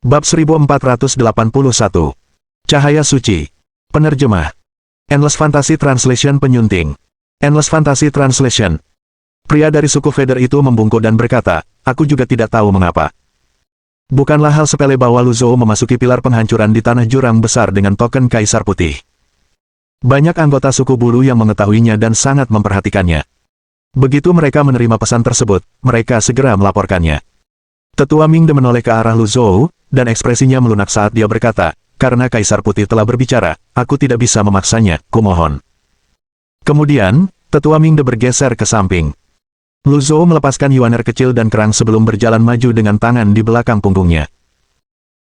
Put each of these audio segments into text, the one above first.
Bab 1481. Cahaya Suci. Penerjemah. Endless Fantasy Translation penyunting. Endless Fantasy Translation. Pria dari suku Feder itu membungkuk dan berkata, aku juga tidak tahu mengapa. Bukanlah hal sepele bahwa Lu Zhou memasuki pilar penghancuran di tanah jurang besar dengan token Kaisar Putih. Banyak anggota suku bulu yang mengetahuinya dan sangat memperhatikannya. Begitu mereka menerima pesan tersebut, mereka segera melaporkannya. Tetua Mingde menoleh ke arah Lu Zhou, dan ekspresinya melunak saat dia berkata, karena Kaisar Putih telah berbicara, aku tidak bisa memaksanya, kumohon. Kemudian, Tetua Mingde bergeser ke samping. Lu Zhou melepaskan yuaner kecil dan kerang sebelum berjalan maju dengan tangan di belakang punggungnya.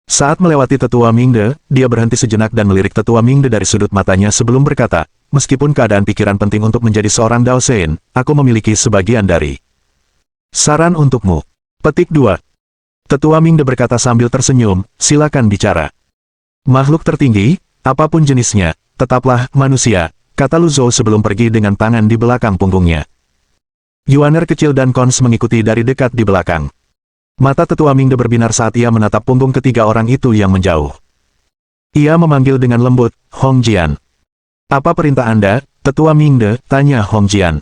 Saat melewati Tetua Mingde, dia berhenti sejenak dan melirik Tetua Mingde dari sudut matanya sebelum berkata, meskipun keadaan pikiran penting untuk menjadi seorang Dao Sein, aku memiliki sebagian dari saran untukmu. Petik 2. Tetua Mingde berkata sambil tersenyum, silakan bicara. Makhluk tertinggi, apapun jenisnya, tetaplah manusia, kata Lu Zhou sebelum pergi dengan tangan di belakang punggungnya. Yuaner kecil dan Cons mengikuti dari dekat di belakang. Mata Tetua Mingde berbinar saat ia menatap punggung ketiga orang itu yang menjauh. Ia memanggil dengan lembut, Hong Jian. Apa perintah Anda, Tetua Mingde? Tanya Hong Jian.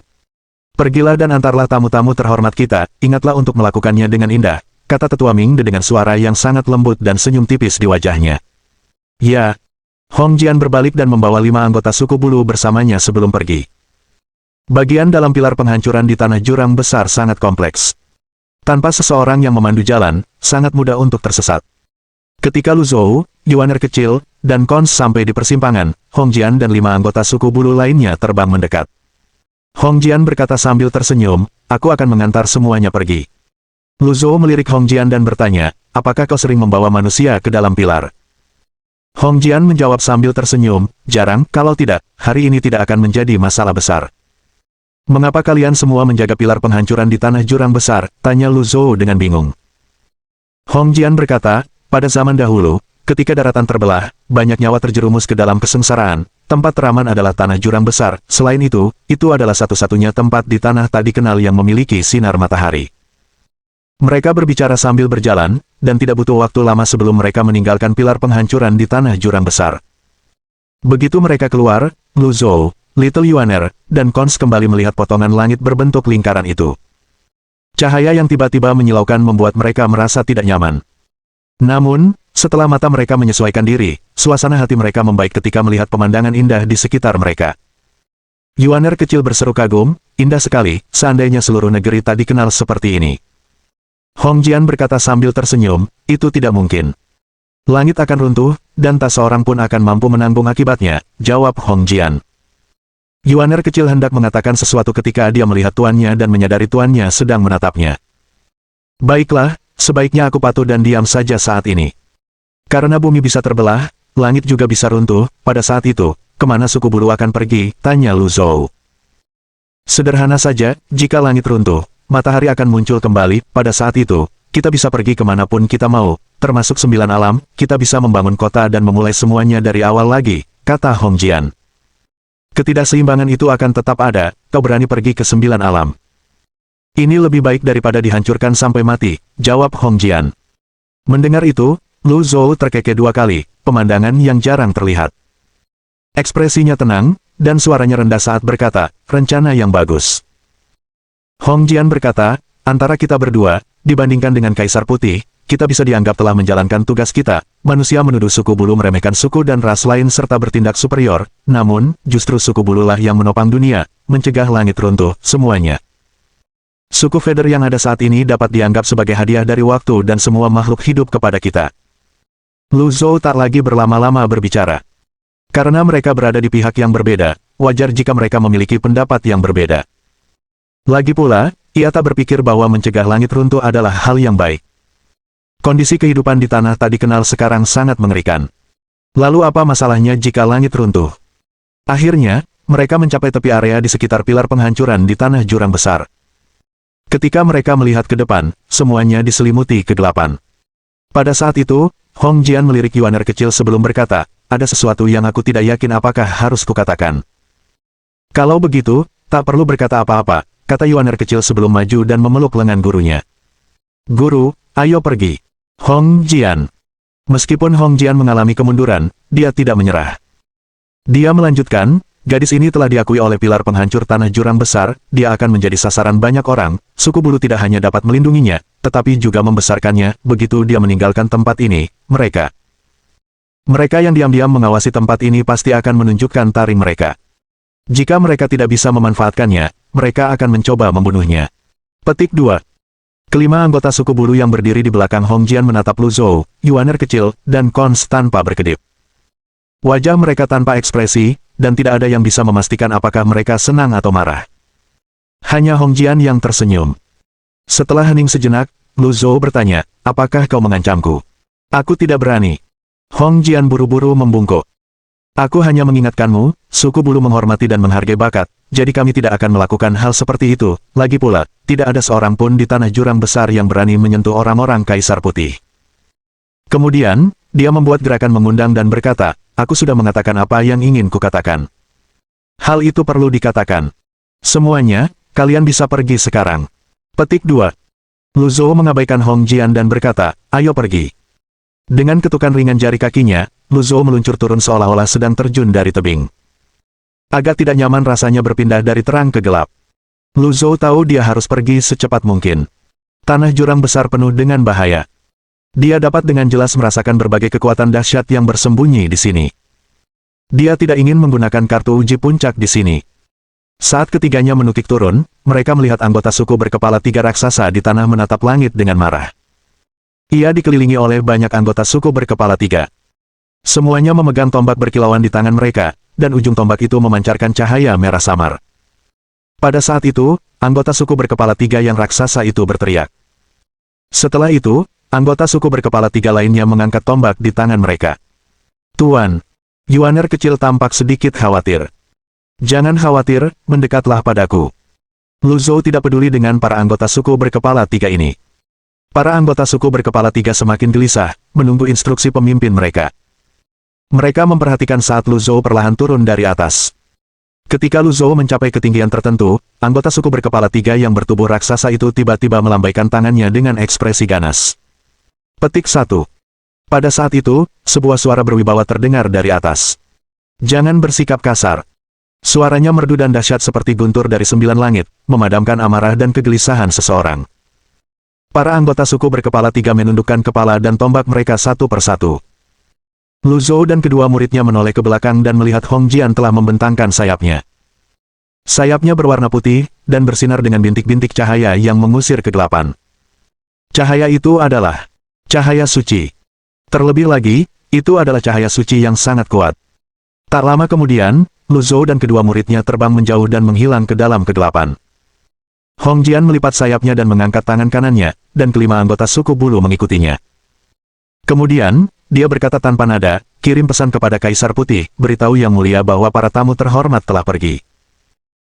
Pergilah dan antarlah tamu-tamu terhormat kita, ingatlah untuk melakukannya dengan indah, kata Tetua Mingde dengan suara yang sangat lembut dan senyum tipis di wajahnya. Ya. Hong Jian berbalik dan membawa 5 anggota suku bulu bersamanya sebelum pergi. Bagian dalam pilar penghancuran di tanah jurang besar sangat kompleks. Tanpa seseorang yang memandu jalan, sangat mudah untuk tersesat. Ketika Lu Zhou, yuaner kecil, dan Cons sampai di persimpangan, Hong Jian dan 5 anggota suku bulu lainnya terbang mendekat. Hong Jian berkata sambil tersenyum, aku akan mengantar semuanya pergi. Lu Zhou melirik Hong Jian dan bertanya, apakah kau sering membawa manusia ke dalam pilar? Hong Jian menjawab sambil tersenyum, jarang, kalau tidak, hari ini tidak akan menjadi masalah besar. Mengapa kalian semua menjaga pilar penghancuran di tanah jurang besar? Tanya Lu Zhou dengan bingung. Hong Jian berkata, pada zaman dahulu, ketika daratan terbelah, banyak nyawa terjerumus ke dalam kesengsaraan, tempat teraman adalah tanah jurang besar, selain itu adalah satu-satunya tempat di tanah tak dikenal yang memiliki sinar matahari. Mereka berbicara sambil berjalan, dan tidak butuh waktu lama sebelum mereka meninggalkan pilar penghancuran di tanah jurang besar. Begitu mereka keluar, Lu Zhou, Little Yuaner, dan Cons kembali melihat potongan langit berbentuk lingkaran itu. Cahaya yang tiba-tiba menyilaukan membuat mereka merasa tidak nyaman. Namun, setelah mata mereka menyesuaikan diri, suasana hati mereka membaik ketika melihat pemandangan indah di sekitar mereka. Yuaner kecil berseru kagum, indah sekali, seandainya seluruh negeri tak dikenal seperti ini. Hong Jian berkata sambil tersenyum, itu tidak mungkin. Langit akan runtuh, dan tak seorang pun akan mampu menanggung akibatnya, jawab Hong Jian. Yuaner kecil hendak mengatakan sesuatu ketika dia melihat tuannya dan menyadari tuannya sedang menatapnya. Baiklah, sebaiknya aku patuh dan diam saja saat ini. Karena bumi bisa terbelah, langit juga bisa runtuh, pada saat itu, kemana suku bulu akan pergi? Tanya Lu Zhou. Sederhana saja, jika langit runtuh, matahari akan muncul kembali, pada saat itu, kita bisa pergi kemanapun kita mau, termasuk 9 alam, kita bisa membangun kota dan memulai semuanya dari awal lagi, kata Hong Jian. Ketidakseimbangan itu akan tetap ada, kau berani pergi ke 9 alam. Ini lebih baik daripada dihancurkan sampai mati, jawab Hong Jian. Mendengar itu, Lu Zhou terkekeh 2 kali, pemandangan yang jarang terlihat. Ekspresinya tenang, dan suaranya rendah saat berkata, rencana yang bagus. Hong Jian berkata, antara kita berdua, dibandingkan dengan Kaisar Putih, kita bisa dianggap telah menjalankan tugas kita. Manusia menuduh suku bulu meremehkan suku dan ras lain serta bertindak superior, namun, justru suku bululah yang menopang dunia, mencegah langit runtuh, semuanya. Suku Feder yang ada saat ini dapat dianggap sebagai hadiah dari waktu dan semua makhluk hidup kepada kita. Lu Zhou tak lagi berlama-lama berbicara. Karena mereka berada di pihak yang berbeda, wajar jika mereka memiliki pendapat yang berbeda. Lagi pula, ia tak berpikir bahwa mencegah langit runtuh adalah hal yang baik. Kondisi kehidupan di tanah tak dikenal sekarang sangat mengerikan. Lalu apa masalahnya jika langit runtuh? Akhirnya, mereka mencapai tepi area di sekitar pilar penghancuran di tanah jurang besar. Ketika mereka melihat ke depan, semuanya diselimuti kegelapan. Pada saat itu, Hong Jian melirik yuaner kecil sebelum berkata, ada sesuatu yang aku tidak yakin apakah harus kukatakan. Kalau begitu, tak perlu berkata apa-apa, kata yuaner kecil sebelum maju dan memeluk lengan gurunya. Guru, ayo pergi. Hong Jian. Meskipun Hong Jian mengalami kemunduran, dia tidak menyerah. Dia melanjutkan, gadis ini telah diakui oleh pilar penghancur tanah jurang besar, dia akan menjadi sasaran banyak orang, suku bulu tidak hanya dapat melindunginya, tetapi juga membesarkannya. Begitu dia meninggalkan tempat ini, mereka yang diam-diam mengawasi tempat ini pasti akan menunjukkan taring mereka. Jika mereka tidak bisa memanfaatkannya, mereka akan mencoba membunuhnya. Petik 2. Kelima anggota suku bulu yang berdiri di belakang Hong Jian menatap Lu Zhou, Yuaner kecil, dan Cons tanpa berkedip. Wajah mereka tanpa ekspresi, dan tidak ada yang bisa memastikan apakah mereka senang atau marah. Hanya Hong Jian yang tersenyum. Setelah hening sejenak, Lu Zhou bertanya, apakah kau mengancamku? Aku tidak berani. Hong Jian buru-buru membungkuk. Aku hanya mengingatkanmu, suku bulu menghormati dan menghargai bakat, jadi kami tidak akan melakukan hal seperti itu. Lagi pula, tidak ada seorang pun di tanah jurang besar yang berani menyentuh orang-orang Kaisar Putih. Kemudian, dia membuat gerakan mengundang dan berkata, aku sudah mengatakan apa yang ingin kukatakan. Hal itu perlu dikatakan. Semuanya, kalian bisa pergi sekarang. Petik 2. Lu Zhou mengabaikan Hong Jian dan berkata, ayo pergi. Dengan ketukan ringan jari kakinya, Lu Zhou meluncur turun seolah-olah sedang terjun dari tebing. Agak tidak nyaman rasanya berpindah dari terang ke gelap. Lu Zhou tahu dia harus pergi secepat mungkin. Tanah jurang besar penuh dengan bahaya. Dia dapat dengan jelas merasakan berbagai kekuatan dahsyat yang bersembunyi di sini. Dia tidak ingin menggunakan kartu uji puncak di sini. Saat ketiganya menukik turun, mereka melihat anggota suku berkepala 3 raksasa di tanah menatap langit dengan marah. Ia dikelilingi oleh banyak anggota suku berkepala 3. Semuanya memegang tombak berkilauan di tangan mereka, dan ujung tombak itu memancarkan cahaya merah samar. Pada saat itu, anggota suku berkepala 3 yang raksasa itu berteriak. Setelah itu, anggota suku berkepala 3 lainnya mengangkat tombak di tangan mereka. Tuan, Yuaner kecil tampak sedikit khawatir. Jangan khawatir, mendekatlah padaku. Lu Zhou tidak peduli dengan para anggota suku berkepala 3 ini. Para anggota suku berkepala 3 semakin gelisah, menunggu instruksi pemimpin mereka. Mereka memperhatikan saat Lu Zhou perlahan turun dari atas. Ketika Lu Zhou mencapai ketinggian tertentu, anggota suku berkepala 3 yang bertubuh raksasa itu tiba-tiba melambaikan tangannya dengan ekspresi ganas. Petik 1. Pada saat itu, sebuah suara berwibawa terdengar dari atas. Jangan bersikap kasar. Suaranya merdu dan dahsyat seperti guntur dari 9 langit, memadamkan amarah dan kegelisahan seseorang. Para anggota suku berkepala 3 menundukkan kepala dan tombak mereka satu persatu. Lu Zhou dan kedua muridnya menoleh ke belakang dan melihat Hong Jian telah membentangkan sayapnya. Sayapnya berwarna putih, dan bersinar dengan bintik-bintik cahaya yang mengusir kegelapan. Cahaya itu adalah cahaya suci. Terlebih lagi, itu adalah cahaya suci yang sangat kuat. Tak lama kemudian, Lu Zhou dan kedua muridnya terbang menjauh dan menghilang ke dalam kegelapan. Hong Jian melipat sayapnya dan mengangkat tangan kanannya, dan kelima anggota suku bulu mengikutinya. Kemudian, dia berkata tanpa nada, kirim pesan kepada Kaisar Putih, beritahu Yang Mulia bahwa para tamu terhormat telah pergi.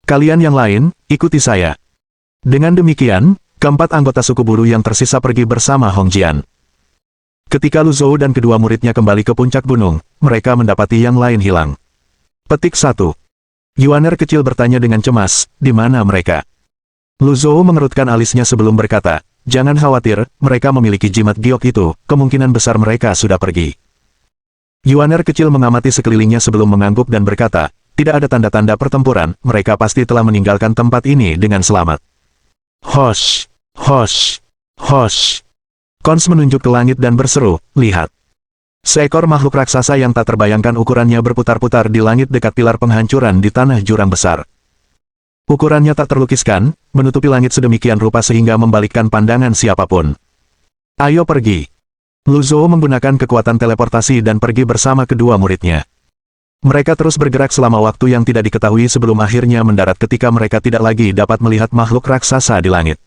Kalian yang lain, ikuti saya. Dengan demikian, keempat anggota suku bulu yang tersisa pergi bersama Hong Jian. Ketika Lu Zhou dan kedua muridnya kembali ke puncak gunung, mereka mendapati yang lain hilang. Petik 1. Yuaner kecil bertanya dengan cemas, di mana mereka? Lu Zhou mengerutkan alisnya sebelum berkata, jangan khawatir, mereka memiliki jimat giok itu, kemungkinan besar mereka sudah pergi. Yuaner kecil mengamati sekelilingnya sebelum mengangguk dan berkata, tidak ada tanda-tanda pertempuran, mereka pasti telah meninggalkan tempat ini dengan selamat. Hosh, hosh, hosh. Cons menunjuk ke langit dan berseru, lihat. Seekor makhluk raksasa yang tak terbayangkan ukurannya berputar-putar di langit dekat pilar penghancuran di tanah jurang besar. Ukurannya tak terlukiskan, menutupi langit sedemikian rupa sehingga membalikkan pandangan siapapun. Ayo pergi. Lu Zhou menggunakan kekuatan teleportasi dan pergi bersama kedua muridnya. Mereka terus bergerak selama waktu yang tidak diketahui sebelum akhirnya mendarat ketika mereka tidak lagi dapat melihat makhluk raksasa di langit.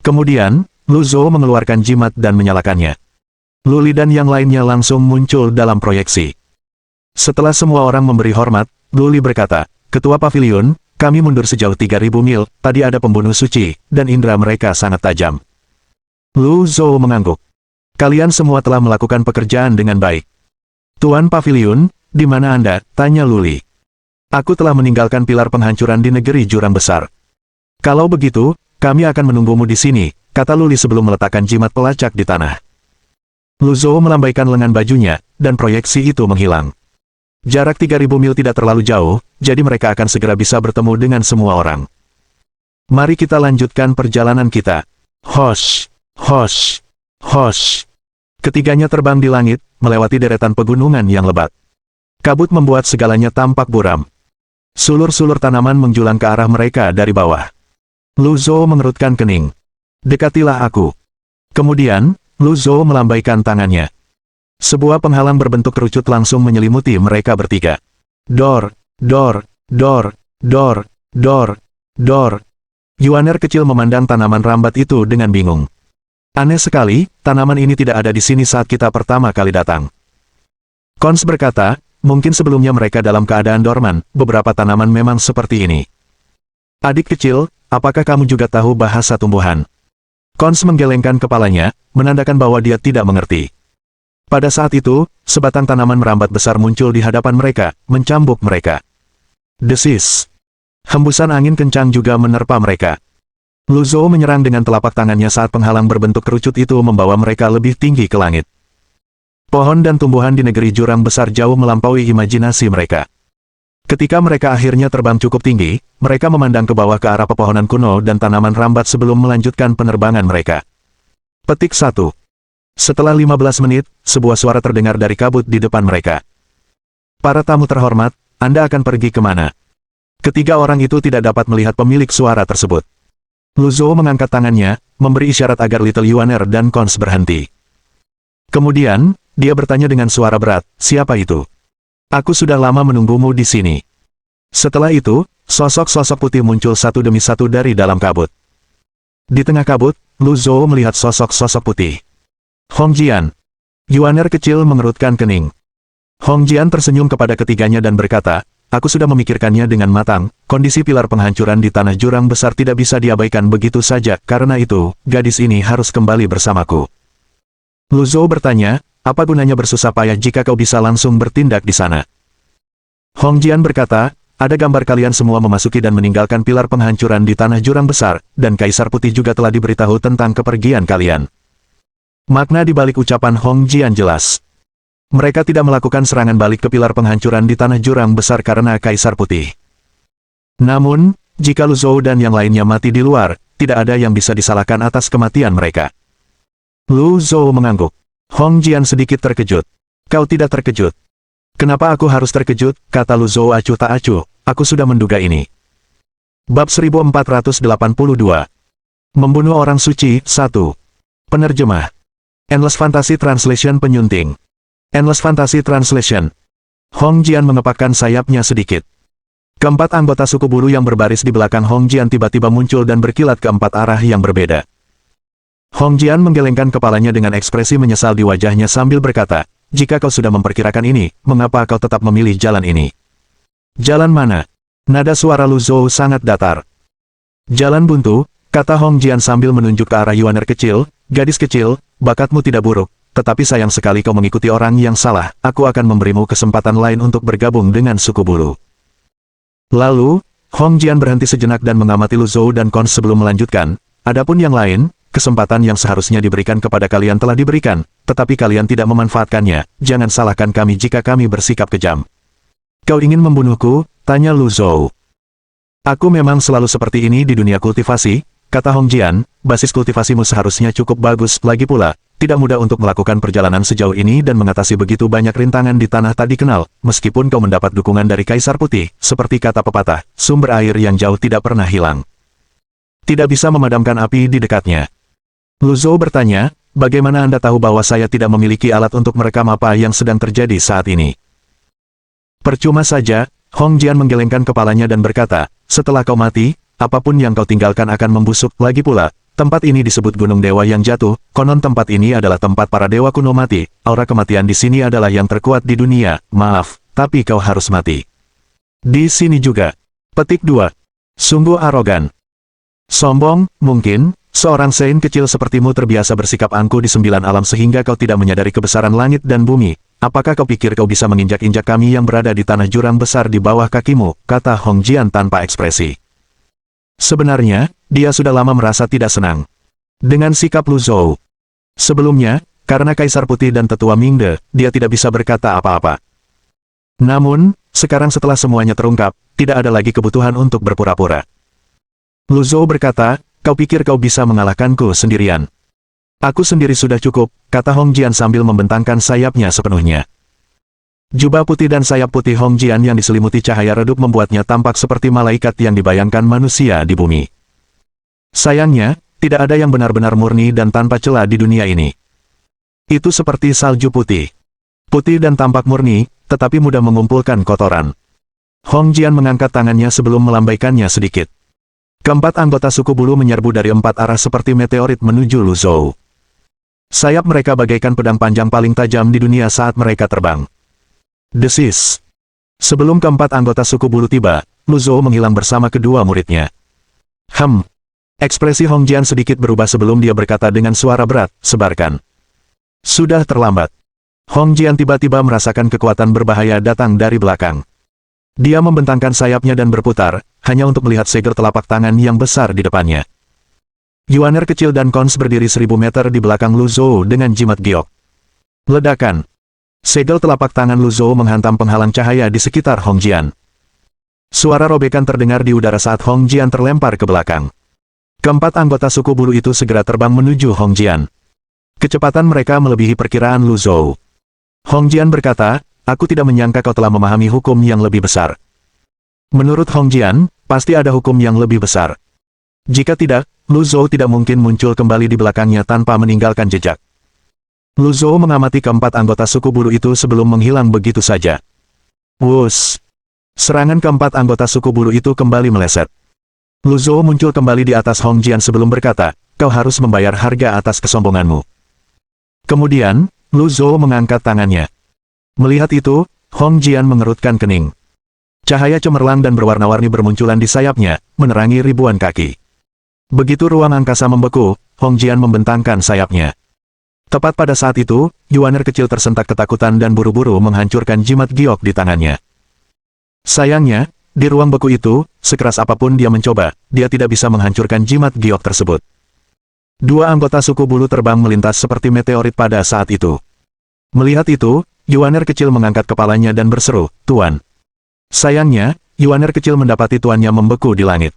Kemudian, Lu Zhou mengeluarkan jimat dan menyalakannya. Lu Li dan yang lainnya langsung muncul dalam proyeksi. Setelah semua orang memberi hormat, Lu Li berkata, Ketua Pavilion, kami mundur sejauh 3.000 mil, tadi ada pembunuh suci, dan indera mereka sangat tajam. Lu Zhou mengangguk. Kalian semua telah melakukan pekerjaan dengan baik. Tuan Pavilion, di mana Anda? Tanya Lu Li. Aku telah meninggalkan pilar penghancuran di negeri jurang besar. Kalau begitu, kami akan menunggumu di sini, kata Lu Li sebelum meletakkan jimat pelacak di tanah. Lu Zhou melambaikan lengan bajunya, dan proyeksi itu menghilang. Jarak 3.000 mil tidak terlalu jauh, jadi mereka akan segera bisa bertemu dengan semua orang. Mari kita lanjutkan perjalanan kita. Hosh, hosh, hosh. Ketiganya terbang di langit, melewati deretan pegunungan yang lebat. Kabut membuat segalanya tampak buram. Sulur-sulur tanaman menjulang ke arah mereka dari bawah. Lu Zhou mengerutkan kening. Dekatilah aku. Kemudian, Lu Zhou melambaikan tangannya. Sebuah penghalang berbentuk kerucut langsung menyelimuti mereka bertiga. Dor, dor, dor, dor, dor, dor. Yuaner kecil memandang tanaman rambat itu dengan bingung. Aneh sekali, tanaman ini tidak ada di sini saat kita pertama kali datang. Kons berkata, mungkin sebelumnya mereka dalam keadaan dorman, beberapa tanaman memang seperti ini. Adik kecil, apakah kamu juga tahu bahasa tumbuhan? Kons menggelengkan kepalanya, menandakan bahwa dia tidak mengerti. Pada saat itu, sebatang tanaman merambat besar muncul di hadapan mereka, mencambuk mereka. Desis. Hembusan angin kencang juga menerpa mereka. Lu Zhou menyerang dengan telapak tangannya saat penghalang berbentuk kerucut itu membawa mereka lebih tinggi ke langit. Pohon dan tumbuhan di negeri jurang besar jauh melampaui imajinasi mereka. Ketika mereka akhirnya terbang cukup tinggi, mereka memandang ke bawah ke arah pepohonan kuno dan tanaman rambat sebelum melanjutkan penerbangan mereka. Petik 1. Setelah 15 menit, sebuah suara terdengar dari kabut di depan mereka. Para tamu terhormat, Anda akan pergi kemana? Ketiga orang itu tidak dapat melihat pemilik suara tersebut. Lu Zhou mengangkat tangannya, memberi isyarat agar Little Yuaner dan Kons berhenti. Kemudian, dia bertanya dengan suara berat, siapa itu? Aku sudah lama menunggumu di sini. Setelah itu, sosok-sosok putih muncul satu demi satu dari dalam kabut. Di tengah kabut, Lu Zhou melihat sosok-sosok putih. Hong Jian. Yuaner kecil mengerutkan kening. Hong Jian tersenyum kepada ketiganya dan berkata, aku sudah memikirkannya dengan matang, kondisi pilar penghancuran di tanah jurang besar tidak bisa diabaikan begitu saja, karena itu, gadis ini harus kembali bersamaku. Lu Zhou bertanya, apa gunanya bersusah payah jika kau bisa langsung bertindak di sana? Hong Jian berkata, ada gambar kalian semua memasuki dan meninggalkan pilar penghancuran di tanah jurang besar, dan Kaisar Putih juga telah diberitahu tentang kepergian kalian. Makna di balik ucapan Hong Jian jelas. Mereka tidak melakukan serangan balik ke pilar penghancuran di tanah jurang besar karena Kaisar Putih. Namun, jika Lu Zhou dan yang lainnya mati di luar, tidak ada yang bisa disalahkan atas kematian mereka. Lu Zhou mengangguk. Hong Jian sedikit terkejut. Kau tidak terkejut. Kenapa aku harus terkejut, kata Lu Zhou acuh tak acuh, aku sudah menduga ini. Bab 1482. Membunuh orang suci, 1. Penerjemah. Endless Fantasy Translation penyunting. Endless Fantasy Translation. Hong Jian mengepakkan sayapnya sedikit. Keempat anggota suku bulu yang berbaris di belakang Hong Jian tiba-tiba muncul dan berkilat ke empat arah yang berbeda. Hong Jian menggelengkan kepalanya dengan ekspresi menyesal di wajahnya sambil berkata, jika kau sudah memperkirakan ini, mengapa kau tetap memilih jalan ini? Jalan mana? Nada suara Lu Zhou sangat datar. Jalan buntu, kata Hong Jian sambil menunjuk ke arah Yuaner kecil, gadis kecil, bakatmu tidak buruk, tetapi sayang sekali kau mengikuti orang yang salah, aku akan memberimu kesempatan lain untuk bergabung dengan suku bulu. Lalu, Hong Jian berhenti sejenak dan mengamati Lu Zhou dan Kons sebelum melanjutkan, adapun yang lain, kesempatan yang seharusnya diberikan kepada kalian telah diberikan, tetapi kalian tidak memanfaatkannya, jangan salahkan kami jika kami bersikap kejam. Kau ingin membunuhku? Tanya Lu Zhou. Aku memang selalu seperti ini di dunia kultivasi, kata Hong Jian, basis kultivasimu seharusnya cukup bagus, lagi pula, tidak mudah untuk melakukan perjalanan sejauh ini dan mengatasi begitu banyak rintangan di tanah tak dikenal, meskipun kau mendapat dukungan dari Kaisar Putih, seperti kata pepatah, sumber air yang jauh tidak pernah hilang. Tidak bisa memadamkan api di dekatnya. Lu Zhou bertanya, bagaimana Anda tahu bahwa saya tidak memiliki alat untuk merekam apa yang sedang terjadi saat ini? Percuma saja, Hong Jian menggelengkan kepalanya dan berkata, setelah kau mati, apapun yang kau tinggalkan akan membusuk, lagi pula, tempat ini disebut Gunung Dewa yang jatuh, konon tempat ini adalah tempat para dewa kuno mati, aura kematian di sini adalah yang terkuat di dunia, maaf, tapi kau harus mati. Di sini juga. Petik 2. Sungguh arogan. Sombong, mungkin, seorang Saint kecil sepertimu terbiasa bersikap angkuh di 9 alam sehingga kau tidak menyadari kebesaran langit dan bumi. Apakah kau pikir kau bisa menginjak-injak kami yang berada di tanah jurang besar di bawah kakimu, kata Hong Jian tanpa ekspresi. Sebenarnya, dia sudah lama merasa tidak senang dengan sikap Lu Zhou. Sebelumnya, karena Kaisar Putih dan Tetua Mingde, dia tidak bisa berkata apa-apa. Namun, sekarang setelah semuanya terungkap, tidak ada lagi kebutuhan untuk berpura-pura. Lu Zhou berkata, kau pikir kau bisa mengalahkanku sendirian? Aku sendiri sudah cukup, kata Hong Jian sambil membentangkan sayapnya sepenuhnya. Jubah putih dan sayap putih Hong Jian yang diselimuti cahaya redup membuatnya tampak seperti malaikat yang dibayangkan manusia di bumi. Sayangnya, tidak ada yang benar-benar murni dan tanpa celah di dunia ini. Itu seperti salju putih. Putih dan tampak murni, tetapi mudah mengumpulkan kotoran. Hong Jian mengangkat tangannya sebelum melambaikannya sedikit. Keempat anggota suku bulu menyerbu dari 4 arah seperti meteorit menuju Lu Zhou. Sayap mereka bagaikan pedang panjang paling tajam di dunia saat mereka terbang. Desis. Sebelum keempat anggota suku bulu tiba, Lu Zhou menghilang bersama kedua muridnya. Ekspresi Hong Jian sedikit berubah sebelum dia berkata dengan suara berat, sebarkan. Sudah terlambat. Hong Jian tiba-tiba merasakan kekuatan berbahaya datang dari belakang. Dia membentangkan sayapnya dan berputar, hanya untuk melihat segel telapak tangan yang besar di depannya. Yuaner kecil dan Kons berdiri 1000 meter di belakang Lu Zhou dengan jimat giok. Ledakan. Segel telapak tangan Lu Zhou menghantam penghalang cahaya di sekitar Hong Jian. Suara robekan terdengar di udara saat Hong Jian terlempar ke belakang. Keempat anggota suku bulu itu segera terbang menuju Hong Jian. Kecepatan mereka melebihi perkiraan Lu Zhou. Hong Jian berkata, aku tidak menyangka kau telah memahami hukum yang lebih besar. Menurut Hong Jian, pasti ada hukum yang lebih besar. Jika tidak, Lu Zhou tidak mungkin muncul kembali di belakangnya tanpa meninggalkan jejak. Lu Zhou mengamati keempat anggota suku bulu itu sebelum menghilang begitu saja. Wus! Serangan keempat anggota suku bulu itu kembali meleset. Lu Zhou muncul kembali di atas Hong Jian sebelum berkata, kau harus membayar harga atas kesombonganmu. Kemudian, Lu Zhou mengangkat tangannya. Melihat itu, Hong Jian mengerutkan kening. Cahaya cemerlang dan berwarna-warni bermunculan di sayapnya, menerangi ribuan kaki. Begitu ruang angkasa membeku, Hong Jian membentangkan sayapnya. Tepat pada saat itu, Yuaner kecil tersentak ketakutan dan buru-buru menghancurkan jimat giok di tangannya. Sayangnya, di ruang beku itu, sekeras apapun dia mencoba, dia tidak bisa menghancurkan jimat giok tersebut. Dua anggota suku bulu terbang melintas seperti meteorit pada saat itu. Melihat itu, Yuaner kecil mengangkat kepalanya dan berseru, Tuan. Sayangnya, Yuaner kecil mendapati tuannya membeku di langit.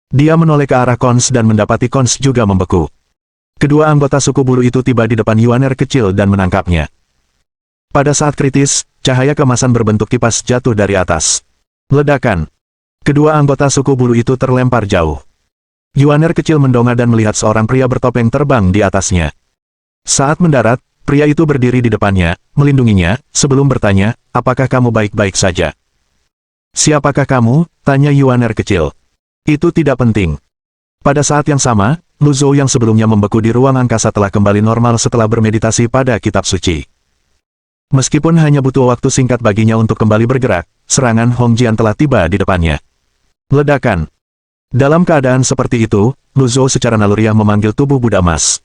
Dia menoleh ke arah Kons dan mendapati Kons juga membeku. Kedua anggota suku bulu itu tiba di depan Yuaner kecil dan menangkapnya. Pada saat kritis, cahaya kemasan berbentuk kipas jatuh dari atas. Ledakan. Kedua anggota suku bulu itu terlempar jauh. Yuaner kecil mendongak dan melihat seorang pria bertopeng terbang di atasnya. Saat mendarat, pria itu berdiri di depannya, melindunginya, sebelum bertanya, apakah kamu baik-baik saja? Siapakah kamu? Tanya Yuaner kecil. Itu tidak penting. Pada saat yang sama, Lu Zhou yang sebelumnya membeku di ruang angkasa telah kembali normal setelah bermeditasi pada kitab suci. Meskipun hanya butuh waktu singkat baginya untuk kembali bergerak, serangan Hong Jian telah tiba di depannya. Ledakan. Dalam keadaan seperti itu, Lu Zhou secara naluriah memanggil tubuh Buddha emas.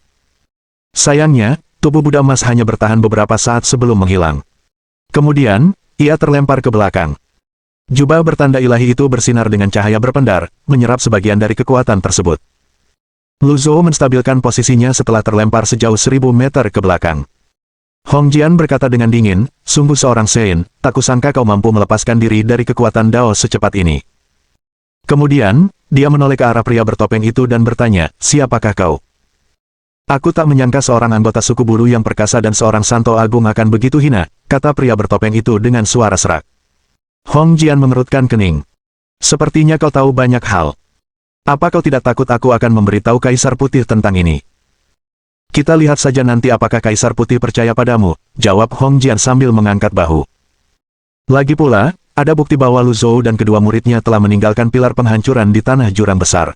Sayangnya, tubuh Buddha emas hanya bertahan beberapa saat sebelum menghilang. Kemudian, ia terlempar ke belakang. Jubah bertanda ilahi itu bersinar dengan cahaya berpendar, menyerap sebagian dari kekuatan tersebut. Lu Zhou menstabilkan posisinya setelah terlempar sejauh 1000 meter ke belakang. Hong Jian berkata dengan dingin, sungguh seorang Sein, tak kusangka kau mampu melepaskan diri dari kekuatan Dao secepat ini. Kemudian, dia menoleh ke arah pria bertopeng itu dan bertanya, siapakah kau? Aku tak menyangka seorang anggota suku bulu yang perkasa dan seorang santo agung akan begitu hina, kata pria bertopeng itu dengan suara serak. Hong Jian mengerutkan kening. Sepertinya kau tahu banyak hal. Apa kau tidak takut aku akan memberitahu Kaisar Putih tentang ini? Kita lihat saja nanti apakah Kaisar Putih percaya padamu, jawab Hong Jian sambil mengangkat bahu. Lagi pula, ada bukti bahwa Lu Zhou dan kedua muridnya telah meninggalkan pilar penghancuran di tanah jurang besar.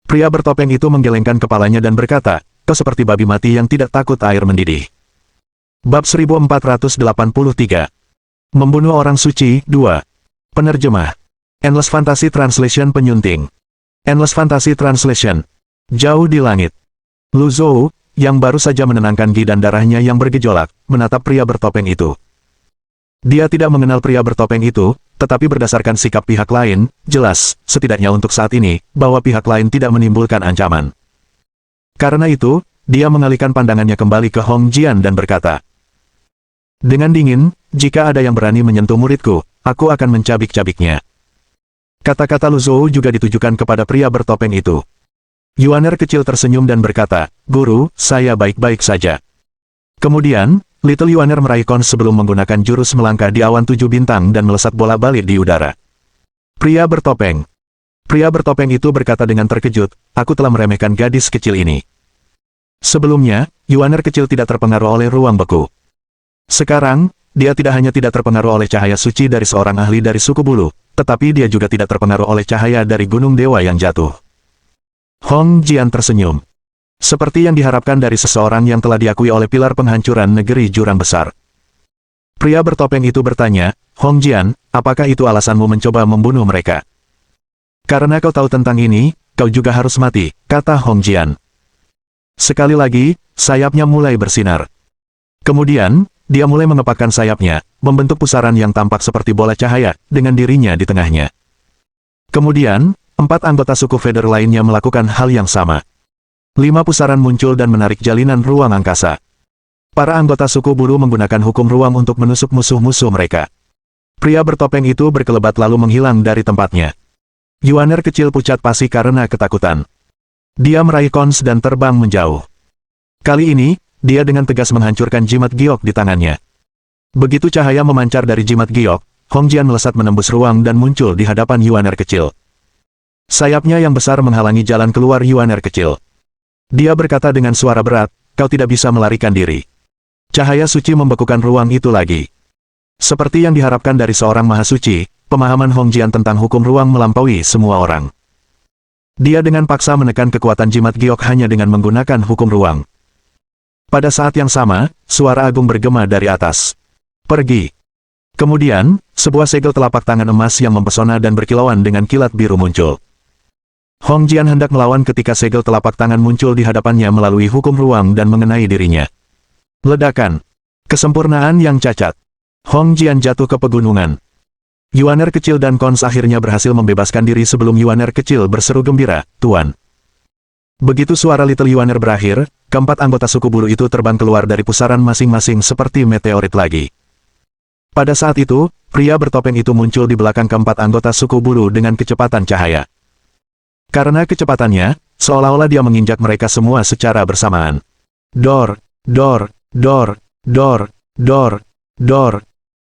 Pria bertopeng itu menggelengkan kepalanya dan berkata, kau seperti babi mati yang tidak takut air mendidih. Bab 1483. Membunuh orang suci, 2. Penerjemah. Endless Fantasy Translation penyunting. Endless Fantasy Translation. Jauh di langit. Lu Zhou, yang baru saja menenangkan Gi dan darahnya yang bergejolak, menatap pria bertopeng itu. Dia tidak mengenal pria bertopeng itu, tetapi berdasarkan sikap pihak lain, jelas, setidaknya untuk saat ini, bahwa pihak lain tidak menimbulkan ancaman. Karena itu, dia mengalihkan pandangannya kembali ke Hong Jian dan berkata, dengan dingin, jika ada yang berani menyentuh muridku, aku akan mencabik-cabiknya. Kata-kata Lu Zhou juga ditujukan kepada pria bertopeng itu. Yuaner kecil tersenyum dan berkata, Guru, saya baik-baik saja. Kemudian, Little Yuaner meraih Kons sebelum menggunakan jurus melangkah di awan 7 bintang dan melesat bola balik di udara. Pria bertopeng itu berkata dengan terkejut, aku telah meremehkan gadis kecil ini. Sebelumnya, Yuaner kecil tidak terpengaruh oleh ruang beku. Sekarang, dia tidak hanya tidak terpengaruh oleh cahaya suci dari seorang ahli dari suku bulu, tetapi dia juga tidak terpengaruh oleh cahaya dari gunung dewa yang jatuh. Hong Jian tersenyum. Seperti yang diharapkan dari seseorang yang telah diakui oleh pilar penghancuran negeri jurang besar. Pria bertopeng itu bertanya, Hong Jian, apakah itu alasanmu mencoba membunuh mereka? Karena kau tahu tentang ini, kau juga harus mati, kata Hong Jian. Sekali lagi, sayapnya mulai bersinar. Kemudian, dia mulai mengepakkan sayapnya, membentuk pusaran yang tampak seperti bola cahaya, dengan dirinya di tengahnya. Kemudian, 4 anggota suku Feather lainnya melakukan hal yang sama. 5 pusaran muncul dan menarik jalinan ruang angkasa. Para anggota suku bulu menggunakan hukum ruang untuk menusuk musuh-musuh mereka. Pria bertopeng itu berkelebat lalu menghilang dari tempatnya. Yuaner kecil pucat pasi karena ketakutan. Dia meraih Kons dan terbang menjauh. Kali ini, dia dengan tegas menghancurkan jimat giok di tangannya. Begitu cahaya memancar dari jimat giok, Hong Jian melesat menembus ruang dan muncul di hadapan Yuaner kecil. Sayapnya yang besar menghalangi jalan keluar Yuaner kecil. Dia berkata dengan suara berat, kau tidak bisa melarikan diri. Cahaya suci membekukan ruang itu lagi. Seperti yang diharapkan dari seorang mahasuci, pemahaman Hong Jian tentang hukum ruang melampaui semua orang. Dia dengan paksa menekan kekuatan jimat giok hanya dengan menggunakan hukum ruang. Pada saat yang sama, suara agung bergema dari atas. Pergi. Kemudian, sebuah segel telapak tangan emas yang mempesona dan berkilauan dengan kilat biru muncul. Hong Jian hendak melawan ketika segel telapak tangan muncul di hadapannya melalui hukum ruang dan mengenai dirinya. Ledakan. Kesempurnaan yang cacat. Hong Jian jatuh ke pegunungan. Yuaner kecil dan Kons akhirnya berhasil membebaskan diri sebelum Yuaner kecil berseru gembira, Tuan. Begitu suara Little Yuaner berakhir, keempat anggota suku bulu itu terbang keluar dari pusaran masing-masing seperti meteorit lagi. Pada saat itu, pria bertopeng itu muncul di belakang keempat anggota suku bulu dengan kecepatan cahaya. Karena kecepatannya, seolah-olah dia menginjak mereka semua secara bersamaan. Dor, dor, dor, dor, dor, dor.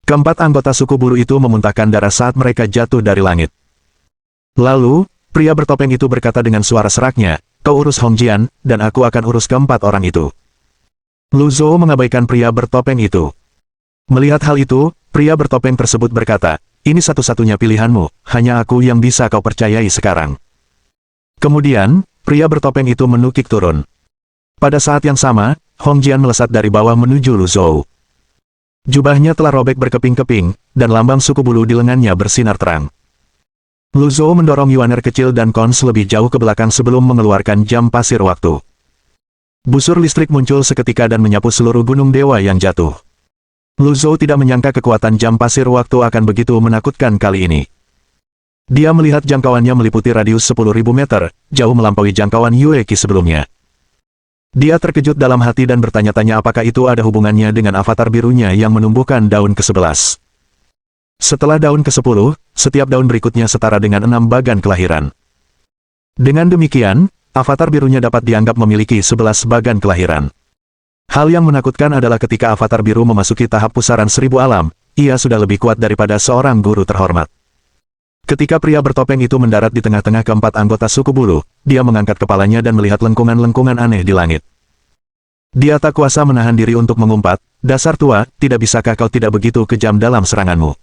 Keempat anggota suku bulu itu memuntahkan darah saat mereka jatuh dari langit. Lalu, pria bertopeng itu berkata dengan suara seraknya, kau urus Hong Jian, dan aku akan urus keempat orang itu. Lu Zhou mengabaikan pria bertopeng itu. Melihat hal itu, pria bertopeng tersebut berkata, ini satu-satunya pilihanmu, hanya aku yang bisa kau percayai sekarang. Kemudian, pria bertopeng itu menukik turun. Pada saat yang sama, Hong Jian melesat dari bawah menuju Lu Zhou. Jubahnya telah robek berkeping-keping, dan lambang suku bulu di lengannya bersinar terang. Lu Zhou mendorong Yuaner kecil dan Kons lebih jauh ke belakang sebelum mengeluarkan jam pasir waktu. Busur listrik muncul seketika dan menyapu seluruh gunung dewa yang jatuh. Lu Zhou tidak menyangka kekuatan jam pasir waktu akan begitu menakutkan kali ini. Dia melihat jangkauannya meliputi radius 10.000 meter, jauh melampaui jangkauan Yue Qi sebelumnya. Dia terkejut dalam hati dan bertanya-tanya apakah itu ada hubungannya dengan avatar birunya yang menumbuhkan daun ke-11. Setelah daun ke-10, setiap daun berikutnya setara dengan 6 bagan kelahiran. Dengan demikian, avatar birunya dapat dianggap memiliki 11 bagan kelahiran. Hal yang menakutkan adalah ketika avatar biru memasuki tahap pusaran 1000 alam, ia sudah lebih kuat daripada seorang guru terhormat. Ketika pria bertopeng itu mendarat di tengah-tengah keempat anggota suku bulu, dia mengangkat kepalanya dan melihat lengkungan-lengkungan aneh di langit. Dia tak kuasa menahan diri untuk mengumpat, dasar tua, tidak bisakah kau tidak begitu kejam dalam seranganmu?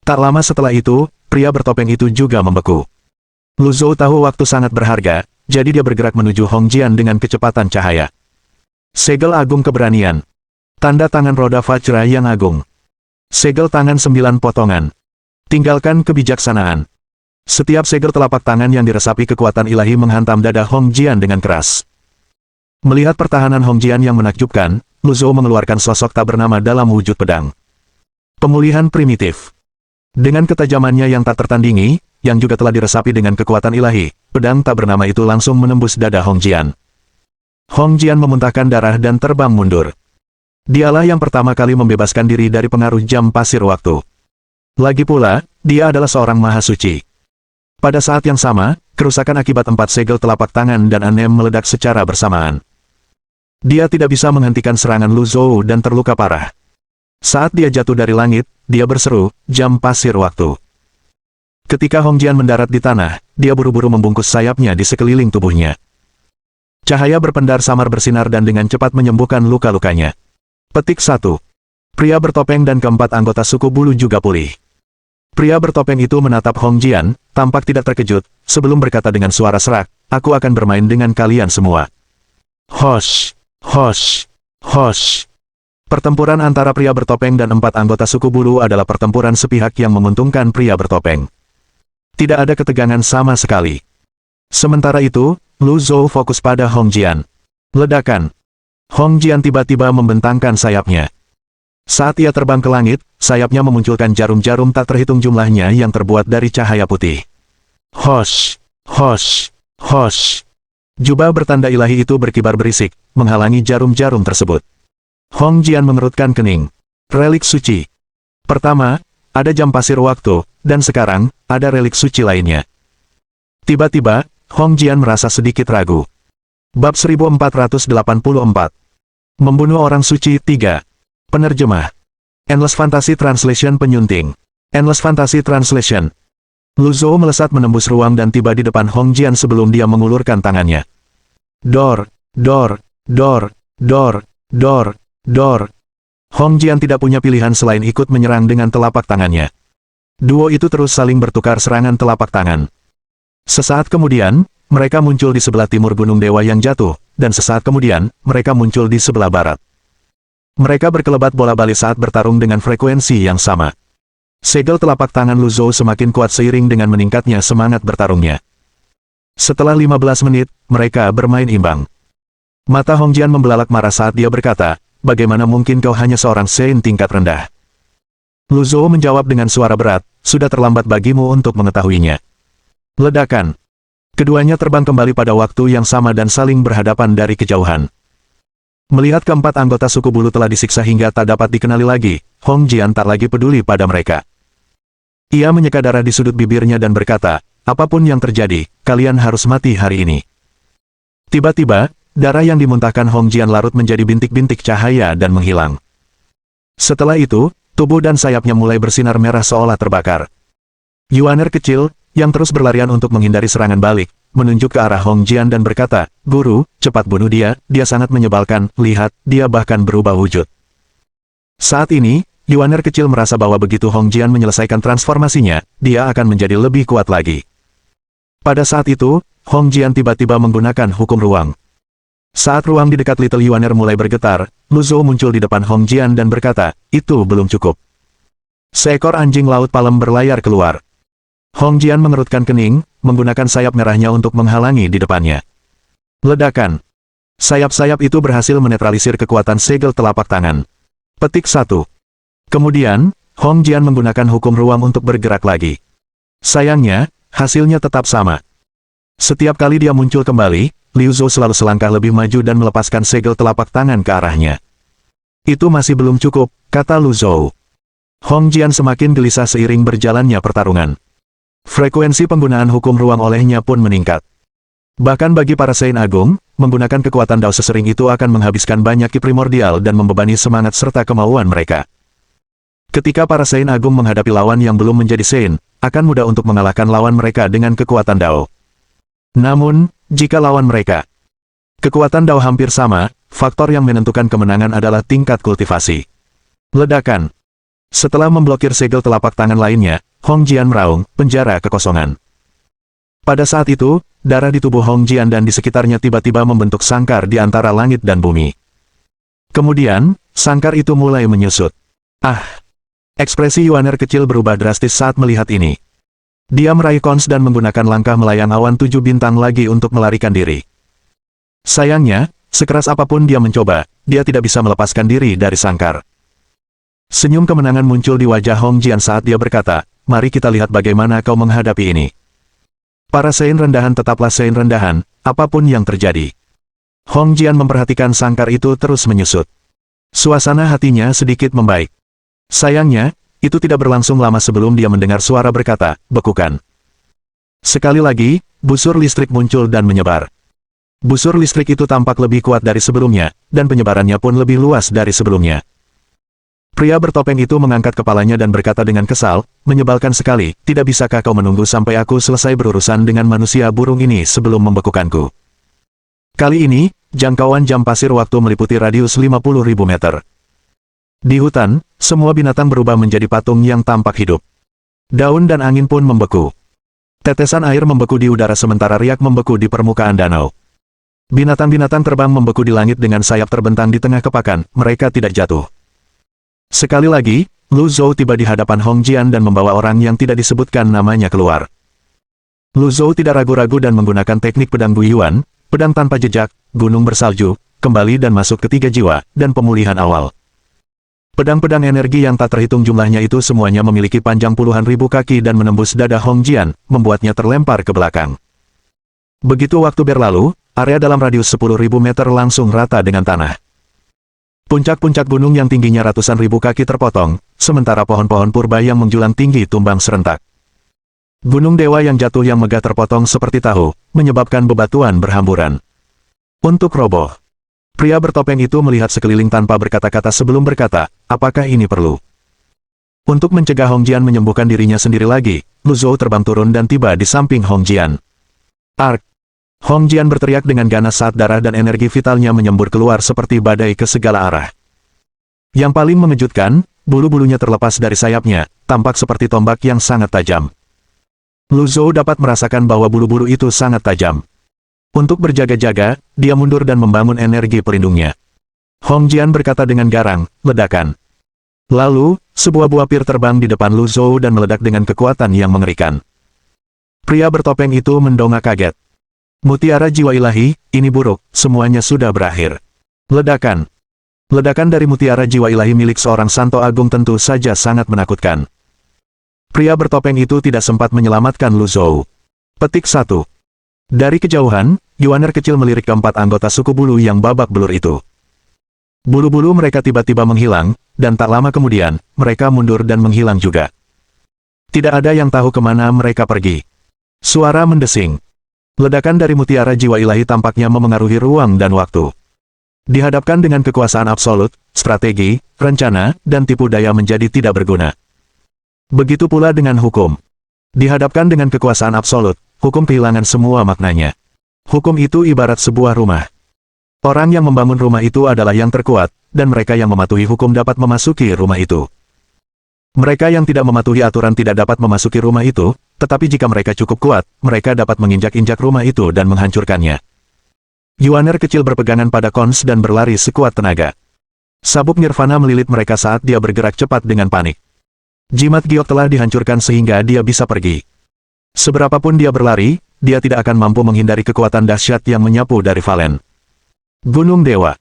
Tak lama setelah itu, pria bertopeng itu juga membeku. Lu Zhou tahu waktu sangat berharga, jadi dia bergerak menuju Hong Jian dengan kecepatan cahaya. Segel agung keberanian. Tanda tangan roda Vajra yang agung. Segel tangan 9 potongan. Tinggalkan kebijaksanaan. Setiap segel telapak tangan yang diresapi kekuatan ilahi menghantam dada Hong Jian dengan keras. Melihat pertahanan Hong Jian yang menakjubkan, Lu Zhou mengeluarkan sosok tak bernama dalam wujud pedang. Pemulihan primitif. Dengan ketajamannya yang tak tertandingi, yang juga telah diresapi dengan kekuatan ilahi, pedang tak bernama itu langsung menembus dada Hong Jian. Hong Jian memuntahkan darah dan terbang mundur. Dialah yang pertama kali membebaskan diri dari pengaruh jam pasir waktu. Lagi pula, dia adalah seorang maha suci. Pada saat yang sama, kerusakan akibat 4 segel telapak tangan dan Anem meledak secara bersamaan. Dia tidak bisa menghentikan serangan Lu Zhou dan terluka parah. Saat dia jatuh dari langit, dia berseru, jam pasir waktu. Ketika Hong Jian mendarat di tanah, dia buru-buru membungkus sayapnya di sekeliling tubuhnya. Cahaya berpendar samar bersinar dan dengan cepat menyembuhkan luka-lukanya. Petik 1. Pria bertopeng dan keempat anggota suku bulu juga pulih. Pria bertopeng itu menatap Hong Jian, tampak tidak terkejut, sebelum berkata dengan suara serak, aku akan bermain dengan kalian semua. Hosh, hosh, hosh. Pertempuran antara pria bertopeng dan 4 anggota suku bulu adalah pertempuran sepihak yang menguntungkan pria bertopeng. Tidak ada ketegangan sama sekali. Sementara itu, Lu Zhou fokus pada Hong Jian. Ledakan. Hong Jian tiba-tiba membentangkan sayapnya. Saat ia terbang ke langit, sayapnya memunculkan jarum-jarum tak terhitung jumlahnya yang terbuat dari cahaya putih. Hosh, hosh, hosh. Jubah bertanda ilahi itu berkibar berisik, menghalangi jarum-jarum tersebut. Hong Jian mengerutkan kening. Relik suci. Pertama, ada jam pasir waktu, dan sekarang, ada relik suci lainnya. Tiba-tiba, Hong Jian merasa sedikit ragu. Bab 1484. Membunuh orang suci 3. Penerjemah. Endless Fantasy Translation penyunting. Endless Fantasy Translation. Lu Zhou melesat menembus ruang dan tiba di depan Hong Jian sebelum dia mengulurkan tangannya. Dor, dor, dor, dor, dor, dor. Hong Jian tidak punya pilihan selain ikut menyerang dengan telapak tangannya. Duo itu terus saling bertukar serangan telapak tangan. Sesaat kemudian, mereka muncul di sebelah timur Gunung Dewa yang jatuh, dan sesaat kemudian, mereka muncul di sebelah barat. Mereka berkelebat bola-balik saat bertarung dengan frekuensi yang sama. Segel telapak tangan Lu Zhou semakin kuat seiring dengan meningkatnya semangat bertarungnya. Setelah 15 menit, mereka bermain imbang. Mata Hong Jian membelalak marah saat dia berkata, bagaimana mungkin kau hanya seorang Sein tingkat rendah? Lu Zhou menjawab dengan suara berat, sudah terlambat bagimu untuk mengetahuinya. Ledakan. Keduanya terbang kembali pada waktu yang sama dan saling berhadapan dari kejauhan. Melihat keempat anggota suku bulu telah disiksa hingga tak dapat dikenali lagi, Hong Jian tak lagi peduli pada mereka. Ia menyeka darah di sudut bibirnya dan berkata, apapun yang terjadi, kalian harus mati hari ini. Tiba-tiba, darah yang dimuntahkan Hong Jian larut menjadi bintik-bintik cahaya dan menghilang. Setelah itu, tubuh dan sayapnya mulai bersinar merah seolah terbakar. Yuaner kecil, yang terus berlarian untuk menghindari serangan balik, menunjuk ke arah Hong Jian dan berkata, Guru, cepat bunuh dia sangat menyebalkan, lihat, dia bahkan berubah wujud. Saat ini, Yuaner kecil merasa bahwa begitu Hong Jian menyelesaikan transformasinya, dia akan menjadi lebih kuat lagi. Pada saat itu, Hong Jian tiba-tiba menggunakan hukum ruang. Saat ruang di dekat Little Yuaner mulai bergetar, Lu Zhou muncul di depan Hong Jian dan berkata, itu belum cukup. Seekor anjing laut palem berlayar keluar. Hong Jian mengerutkan kening, menggunakan sayap merahnya untuk menghalangi di depannya. Ledakan. Sayap-sayap itu berhasil menetralisir kekuatan segel telapak tangan. Petik 1. Kemudian, Hong Jian menggunakan hukum ruang untuk bergerak lagi. Sayangnya, hasilnya tetap sama. Setiap kali dia muncul kembali, Liu Zhou selalu selangkah lebih maju dan melepaskan segel telapak tangan ke arahnya. Itu masih belum cukup, kata Lu Zhou. Hong Jian semakin gelisah seiring berjalannya pertarungan. Frekuensi penggunaan hukum ruang olehnya pun meningkat. Bahkan bagi para Sein Agung, menggunakan kekuatan Dao sesering itu akan menghabiskan banyak ki primordial dan membebani semangat serta kemauan mereka. Ketika para Sein Agung menghadapi lawan yang belum menjadi Sein, akan mudah untuk mengalahkan lawan mereka dengan kekuatan Dao. Namun, jika lawan mereka, kekuatan Dao hampir sama, faktor yang menentukan kemenangan adalah tingkat kultivasi. Ledakan. Setelah memblokir segel telapak tangan lainnya, Hong Jian meraung, penjara kekosongan. Pada saat itu, darah di tubuh Hong Jian dan di sekitarnya tiba-tiba membentuk sangkar di antara langit dan bumi. Kemudian, sangkar itu mulai menyusut. Ah! Ekspresi Yuaner kecil berubah drastis saat melihat ini. Dia meraih kons dan menggunakan langkah melayang awan 7 bintang lagi untuk melarikan diri. Sayangnya, sekeras apapun dia mencoba, dia tidak bisa melepaskan diri dari sangkar. Senyum kemenangan muncul di wajah Hong Jian saat dia berkata, mari kita lihat bagaimana kau menghadapi ini. Para Sein rendahan tetaplah Sein rendahan, apapun yang terjadi. Hong Jian memperhatikan sangkar itu terus menyusut. Suasana hatinya sedikit membaik. Sayangnya, itu tidak berlangsung lama sebelum dia mendengar suara berkata, bekukan. Sekali lagi, busur listrik muncul dan menyebar. Busur listrik itu tampak lebih kuat dari sebelumnya, dan penyebarannya pun lebih luas dari sebelumnya. Pria bertopeng itu mengangkat kepalanya dan berkata dengan kesal, menyebalkan sekali, tidak bisakah kau menunggu sampai aku selesai berurusan dengan manusia burung ini sebelum membekukanku? Kali ini, jangkauan jam pasir waktu meliputi radius 50.000 meter. Di hutan, semua binatang berubah menjadi patung yang tampak hidup. Daun dan angin pun membeku. Tetesan air membeku di udara sementara riak membeku di permukaan danau. Binatang-binatang terbang membeku di langit dengan sayap terbentang di tengah kepakan, mereka tidak jatuh. Sekali lagi, Lu Zhou tiba di hadapan Hong Jian dan membawa orang yang tidak disebutkan namanya keluar. Lu Zhou tidak ragu-ragu dan menggunakan teknik pedang Guiyuan, pedang tanpa jejak, gunung bersalju, kembali dan masuk ke 3 jiwa, dan pemulihan awal. Pedang-pedang energi yang tak terhitung jumlahnya itu semuanya memiliki panjang puluhan ribu kaki dan menembus dada Hong Jian, membuatnya terlempar ke belakang. Begitu waktu berlalu, area dalam radius 10.000 meter langsung rata dengan tanah. Puncak-puncak gunung yang tingginya ratusan ribu kaki terpotong, sementara pohon-pohon purba yang menjulang tinggi tumbang serentak. Gunung dewa yang jatuh yang megah terpotong seperti tahu, menyebabkan bebatuan berhamburan. Untuk roboh. Pria bertopeng itu melihat sekeliling tanpa berkata-kata sebelum berkata, apakah ini perlu? Untuk mencegah Hong Jian menyembuhkan dirinya sendiri lagi, Lu Zhou terbang turun dan tiba di samping Hong Jian. Ark! Hong Jian berteriak dengan ganas saat darah dan energi vitalnya menyembur keluar seperti badai ke segala arah. Yang paling mengejutkan, bulu-bulunya terlepas dari sayapnya, tampak seperti tombak yang sangat tajam. Lu Zhou dapat merasakan bahwa bulu-bulu itu sangat tajam. Untuk berjaga-jaga, dia mundur dan membangun energi pelindungnya. Hong Jian berkata dengan garang, ledakan. Lalu, sebuah buah pir terbang di depan Lu Zhou dan meledak dengan kekuatan yang mengerikan. Pria bertopeng itu mendongak kaget. Mutiara jiwa ilahi, ini buruk, semuanya sudah berakhir. Ledakan. Ledakan dari mutiara jiwa ilahi milik seorang Santo Agung tentu saja sangat menakutkan. Pria bertopeng itu tidak sempat menyelamatkan Lu Zhou. Petik 1. Dari kejauhan, Yuaner kecil melirik keempat anggota suku bulu yang babak belur itu. Bulu-bulu mereka tiba-tiba menghilang, dan tak lama kemudian, mereka mundur dan menghilang juga. Tidak ada yang tahu kemana mereka pergi. Suara mendesing. Ledakan dari mutiara jiwa ilahi tampaknya memengaruhi ruang dan waktu. Dihadapkan dengan kekuasaan absolut, strategi, rencana, dan tipu daya menjadi tidak berguna. Begitu pula dengan hukum. Dihadapkan dengan kekuasaan absolut, hukum kehilangan semua maknanya. Hukum itu ibarat sebuah rumah. Orang yang membangun rumah itu adalah yang terkuat, dan mereka yang mematuhi hukum dapat memasuki rumah itu. Mereka yang tidak mematuhi aturan tidak dapat memasuki rumah itu, tetapi jika mereka cukup kuat, mereka dapat menginjak-injak rumah itu dan menghancurkannya. Yuaner kecil berpegangan pada Kons dan berlari sekuat tenaga. Sabuk nirvana melilit mereka saat dia bergerak cepat dengan panik. Jimat giok telah dihancurkan sehingga dia bisa pergi. Seberapapun dia berlari, dia tidak akan mampu menghindari kekuatan dahsyat yang menyapu dari Valen. Gunung Dewa.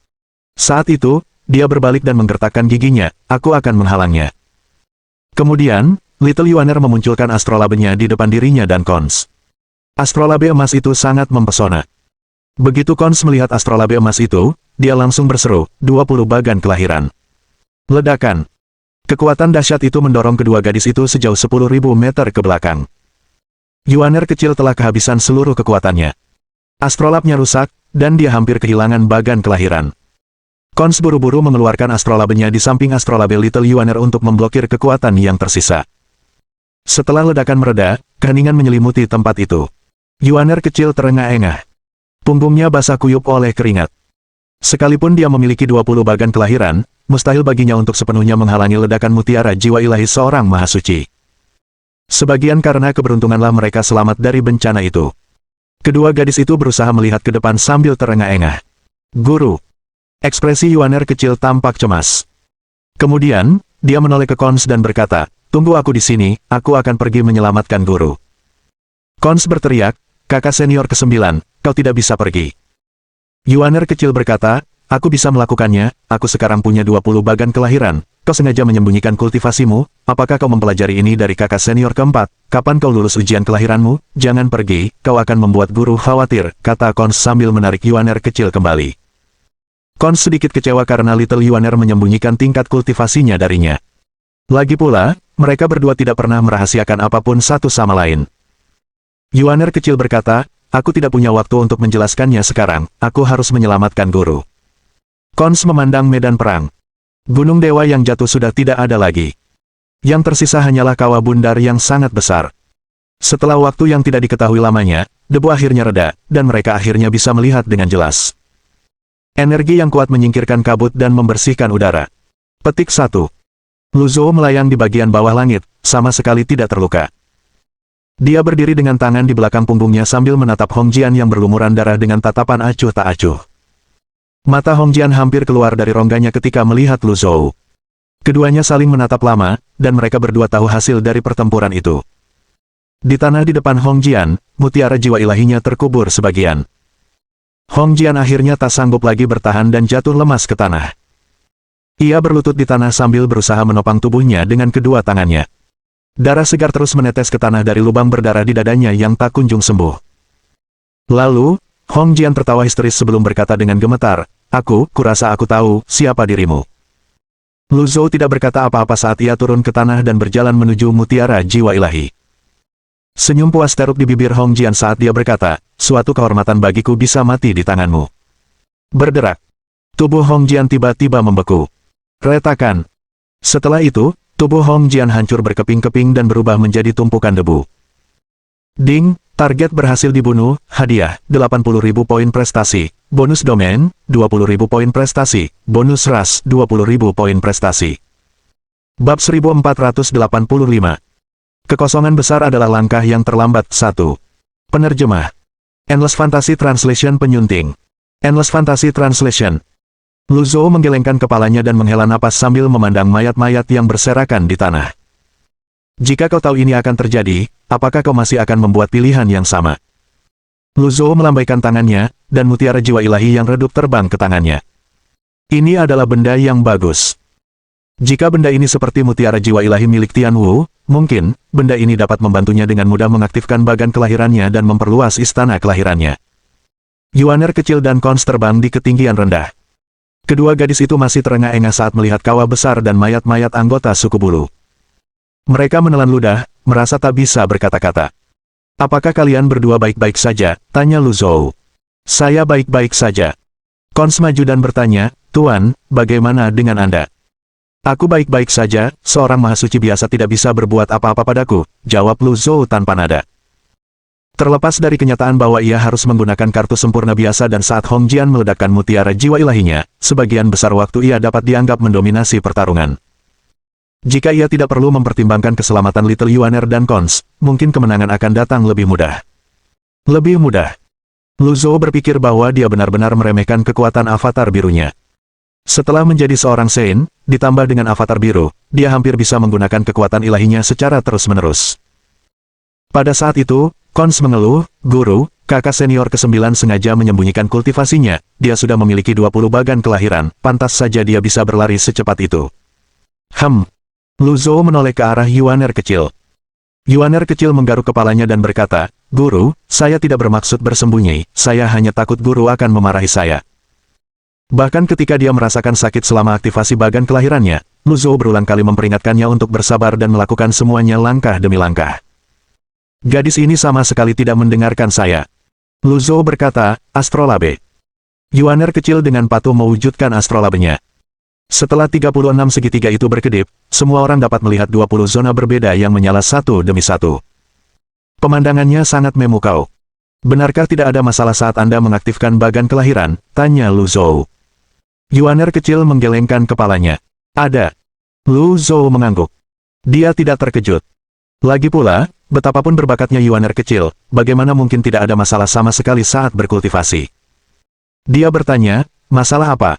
Saat itu, dia berbalik dan menggertakkan giginya, aku akan menghalangnya. Kemudian, Little Yuaner memunculkan astrolabenya di depan dirinya dan Kons. Astrolabe emas itu sangat mempesona. Begitu Kons melihat astrolabe emas itu, dia langsung berseru, 20 bagan kelahiran. Ledakan. Kekuatan dahsyat itu mendorong kedua gadis itu sejauh 10.000 meter ke belakang. Yuaner kecil telah kehabisan seluruh kekuatannya. Astrolabnya rusak, dan dia hampir kehilangan bagan kelahiran. Kons buru-buru mengeluarkan astrolabenya di samping astrolabe Little Yuaner untuk memblokir kekuatan yang tersisa. Setelah ledakan mereda, keheningan menyelimuti tempat itu. Yuaner kecil terengah-engah. Punggungnya basah kuyup oleh keringat. Sekalipun dia memiliki 20 bagan kelahiran, mustahil baginya untuk sepenuhnya menghalangi ledakan mutiara jiwa ilahi seorang mahasuci. Sebagian karena keberuntunganlah mereka selamat dari bencana itu. Kedua gadis itu berusaha melihat ke depan sambil terengah-engah. Guru. Ekspresi Yuaner kecil tampak cemas. Kemudian, dia menoleh ke Kons dan berkata, tunggu aku di sini, aku akan pergi menyelamatkan guru. Kons berteriak, kakak senior ke-9, kau tidak bisa pergi. Yuaner kecil berkata, aku bisa melakukannya, aku sekarang punya 20 bagan kelahiran, kau sengaja menyembunyikan kultivasimu, apakah kau mempelajari ini dari kakak senior keempat, kapan kau lulus ujian kelahiranmu? Jangan pergi, kau akan membuat guru khawatir, kata Cons sambil menarik Yuaner kecil kembali. Cons sedikit kecewa karena Little Yuaner menyembunyikan tingkat kultivasinya darinya. Lagi pula, mereka berdua tidak pernah merahasiakan apapun satu sama lain. Yuaner kecil berkata, aku tidak punya waktu untuk menjelaskannya sekarang, aku harus menyelamatkan guru. Cons memandang medan perang. Gunung Dewa yang jatuh sudah tidak ada lagi. Yang tersisa hanyalah kawah bundar yang sangat besar. Setelah waktu yang tidak diketahui lamanya, debu akhirnya reda, dan mereka akhirnya bisa melihat dengan jelas. Energi yang kuat menyingkirkan kabut dan membersihkan udara. Petik 1. Lu Zhou melayang di bagian bawah langit, sama sekali tidak terluka. Dia berdiri dengan tangan di belakang punggungnya sambil menatap Hong Jian yang berlumuran darah dengan tatapan acuh tak acuh. Mata Hong Jian hampir keluar dari rongganya ketika melihat Lu Zhou. Keduanya saling menatap lama, dan mereka berdua tahu hasil dari pertempuran itu. Di tanah di depan Hong Jian, mutiara jiwa ilahinya terkubur sebagian. Hong Jian akhirnya tak sanggup lagi bertahan dan jatuh lemas ke tanah. Ia berlutut di tanah sambil berusaha menopang tubuhnya dengan kedua tangannya. Darah segar terus menetes ke tanah dari lubang berdarah di dadanya yang tak kunjung sembuh. Lalu, Hong Jian tertawa histeris sebelum berkata dengan gemetar, kurasa aku tahu siapa dirimu. Lu Zhou tidak berkata apa-apa saat ia turun ke tanah dan berjalan menuju mutiara jiwa ilahi. Senyum puas terup di bibir Hong Jian saat dia berkata, suatu kehormatan bagiku bisa mati di tanganmu. Berderak. Tubuh Hong Jian tiba-tiba membeku. Retakan. Setelah itu, tubuh Hong Jian hancur berkeping-keping dan berubah menjadi tumpukan debu. Ding, target berhasil dibunuh, hadiah, 80.000 poin prestasi, bonus domain, 20.000 poin prestasi, bonus ras, 20.000 poin prestasi. Bab 1485. Kekosongan besar adalah langkah yang terlambat. 1. Penerjemah. Endless Fantasy Translation penyunting. Endless Fantasy Translation. Lu Zhou menggelengkan kepalanya dan menghela napas sambil memandang mayat-mayat yang berserakan di tanah. Jika kau tahu ini akan terjadi, apakah kau masih akan membuat pilihan yang sama? Lu Zhou melambaikan tangannya, dan mutiara jiwa ilahi yang redup terbang ke tangannya. Ini adalah benda yang bagus. Jika benda ini seperti mutiara jiwa ilahi milik Tian Wu, mungkin, benda ini dapat membantunya dengan mudah mengaktifkan bagan kelahirannya dan memperluas istana kelahirannya. Yuaner kecil dan Cons terbang di ketinggian rendah. Kedua gadis itu masih terengah-engah saat melihat kawah besar dan mayat-mayat anggota suku bulu. Mereka menelan ludah, merasa tak bisa berkata-kata. Apakah kalian berdua baik-baik saja? Tanya Lu Zhou. Saya baik-baik saja. Cons maju dan bertanya, Tuan, bagaimana dengan Anda? Aku baik-baik saja, seorang mahasuci biasa tidak bisa berbuat apa-apa padaku, jawab Lu Zhou tanpa nada. Terlepas dari kenyataan bahwa ia harus menggunakan kartu sempurna biasa dan saat Hong Jian meledakkan mutiara jiwa ilahinya, sebagian besar waktu ia dapat dianggap mendominasi pertarungan. Jika ia tidak perlu mempertimbangkan keselamatan Little Yuaner dan Cons, mungkin kemenangan akan datang lebih mudah. Lebih mudah. Lu Zhou berpikir bahwa dia benar-benar meremehkan kekuatan avatar birunya. Setelah menjadi seorang Saint, ditambah dengan avatar biru, dia hampir bisa menggunakan kekuatan ilahinya secara terus-menerus. Pada saat itu, Cons mengeluh, guru, kakak senior ke-9 sengaja menyembunyikan kultivasinya, dia sudah memiliki 20 bagan kelahiran, pantas saja dia bisa berlari secepat itu. Lu Zhou menoleh ke arah Yuaner kecil. Yuaner kecil menggaruk kepalanya dan berkata, Guru, saya tidak bermaksud bersembunyi, saya hanya takut guru akan memarahi saya. Bahkan ketika dia merasakan sakit selama aktivasi bagan kelahirannya, Lu Zhou berulang kali memperingatkannya untuk bersabar dan melakukan semuanya langkah demi langkah. Gadis ini sama sekali tidak mendengarkan saya. Lu Zhou berkata, astrolabe. Yuaner kecil dengan patuh mewujudkan astrolabenya. Setelah 36 segitiga itu berkedip, semua orang dapat melihat 20 zona berbeda yang menyala satu demi satu. Pemandangannya sangat memukau. Benarkah tidak ada masalah saat Anda mengaktifkan bagan kelahiran? Tanya Lu Zhou. Yuaner kecil menggelengkan kepalanya. Ada. Lu Zhou mengangguk. Dia tidak terkejut. Lagi pula, betapapun berbakatnya Yuaner kecil, bagaimana mungkin tidak ada masalah sama sekali saat berkultivasi? Dia bertanya, masalah apa?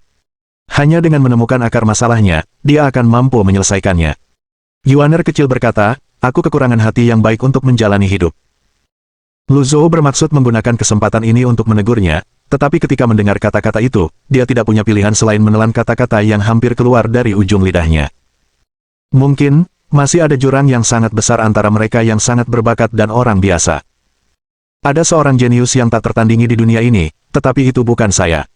Hanya dengan menemukan akar masalahnya, dia akan mampu menyelesaikannya. Yuaner kecil berkata, aku kekurangan hati yang baik untuk menjalani hidup. Lu Zhou bermaksud menggunakan kesempatan ini untuk menegurnya, tetapi ketika mendengar kata-kata itu, dia tidak punya pilihan selain menelan kata-kata yang hampir keluar dari ujung lidahnya. Mungkin, masih ada jurang yang sangat besar antara mereka yang sangat berbakat dan orang biasa. Ada seorang jenius yang tak tertandingi di dunia ini, tetapi itu bukan saya.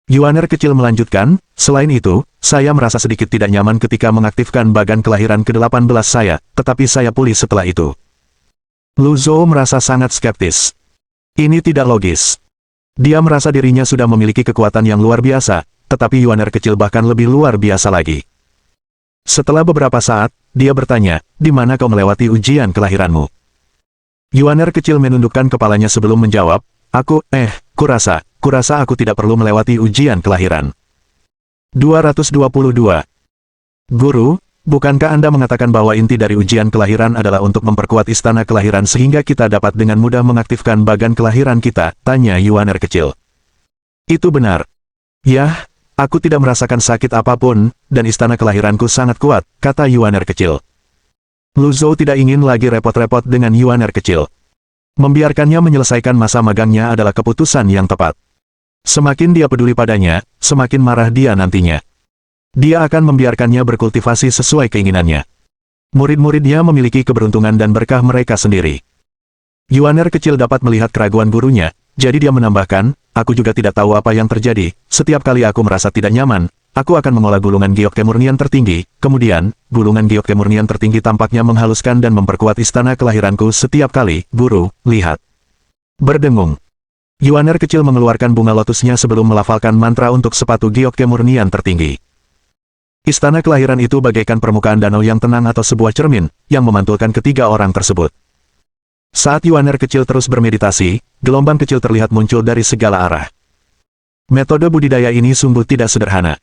Yuaner kecil melanjutkan, selain itu, saya merasa sedikit tidak nyaman ketika mengaktifkan bagan kelahiran ke-18 saya, tetapi saya pulih setelah itu. Lu Zhou merasa sangat skeptis. Ini tidak logis. Dia merasa dirinya sudah memiliki kekuatan yang luar biasa, tetapi Yuaner kecil bahkan lebih luar biasa lagi. Setelah beberapa saat, dia bertanya, di mana kau melewati ujian kelahiranmu? Yuaner kecil menundukkan kepalanya sebelum menjawab, kurasa aku tidak perlu melewati ujian kelahiran. 222. Guru, bukankah Anda mengatakan bahwa inti dari ujian kelahiran adalah untuk memperkuat istana kelahiran sehingga kita dapat dengan mudah mengaktifkan bagan kelahiran kita? Tanya Yuaner kecil. Itu benar. Yah, aku tidak merasakan sakit apapun, dan istana kelahiranku sangat kuat, kata Yuaner kecil. Lu Zhou tidak ingin lagi repot-repot dengan Yuaner kecil. Membiarkannya menyelesaikan masa magangnya adalah keputusan yang tepat. Semakin dia peduli padanya, semakin marah dia nantinya. Dia akan membiarkannya berkultivasi sesuai keinginannya. Murid-muridnya memiliki keberuntungan dan berkah mereka sendiri. Yuaner kecil dapat melihat keraguan gurunya, jadi dia menambahkan, aku juga tidak tahu apa yang terjadi, setiap kali aku merasa tidak nyaman, aku akan mengolah gulungan giok kemurnian tertinggi, kemudian, gulungan giok kemurnian tertinggi tampaknya menghaluskan dan memperkuat istana kelahiranku setiap kali, guru, lihat. Berdengung. Yuaner kecil mengeluarkan bunga lotusnya sebelum melafalkan mantra untuk sepatu giok kemurnian tertinggi. Istana kelahiran itu bagaikan permukaan danau yang tenang atau sebuah cermin, yang memantulkan ketiga orang tersebut. Saat Yuaner kecil terus bermeditasi, gelombang kecil terlihat muncul dari segala arah. Metode budidaya ini sungguh tidak sederhana.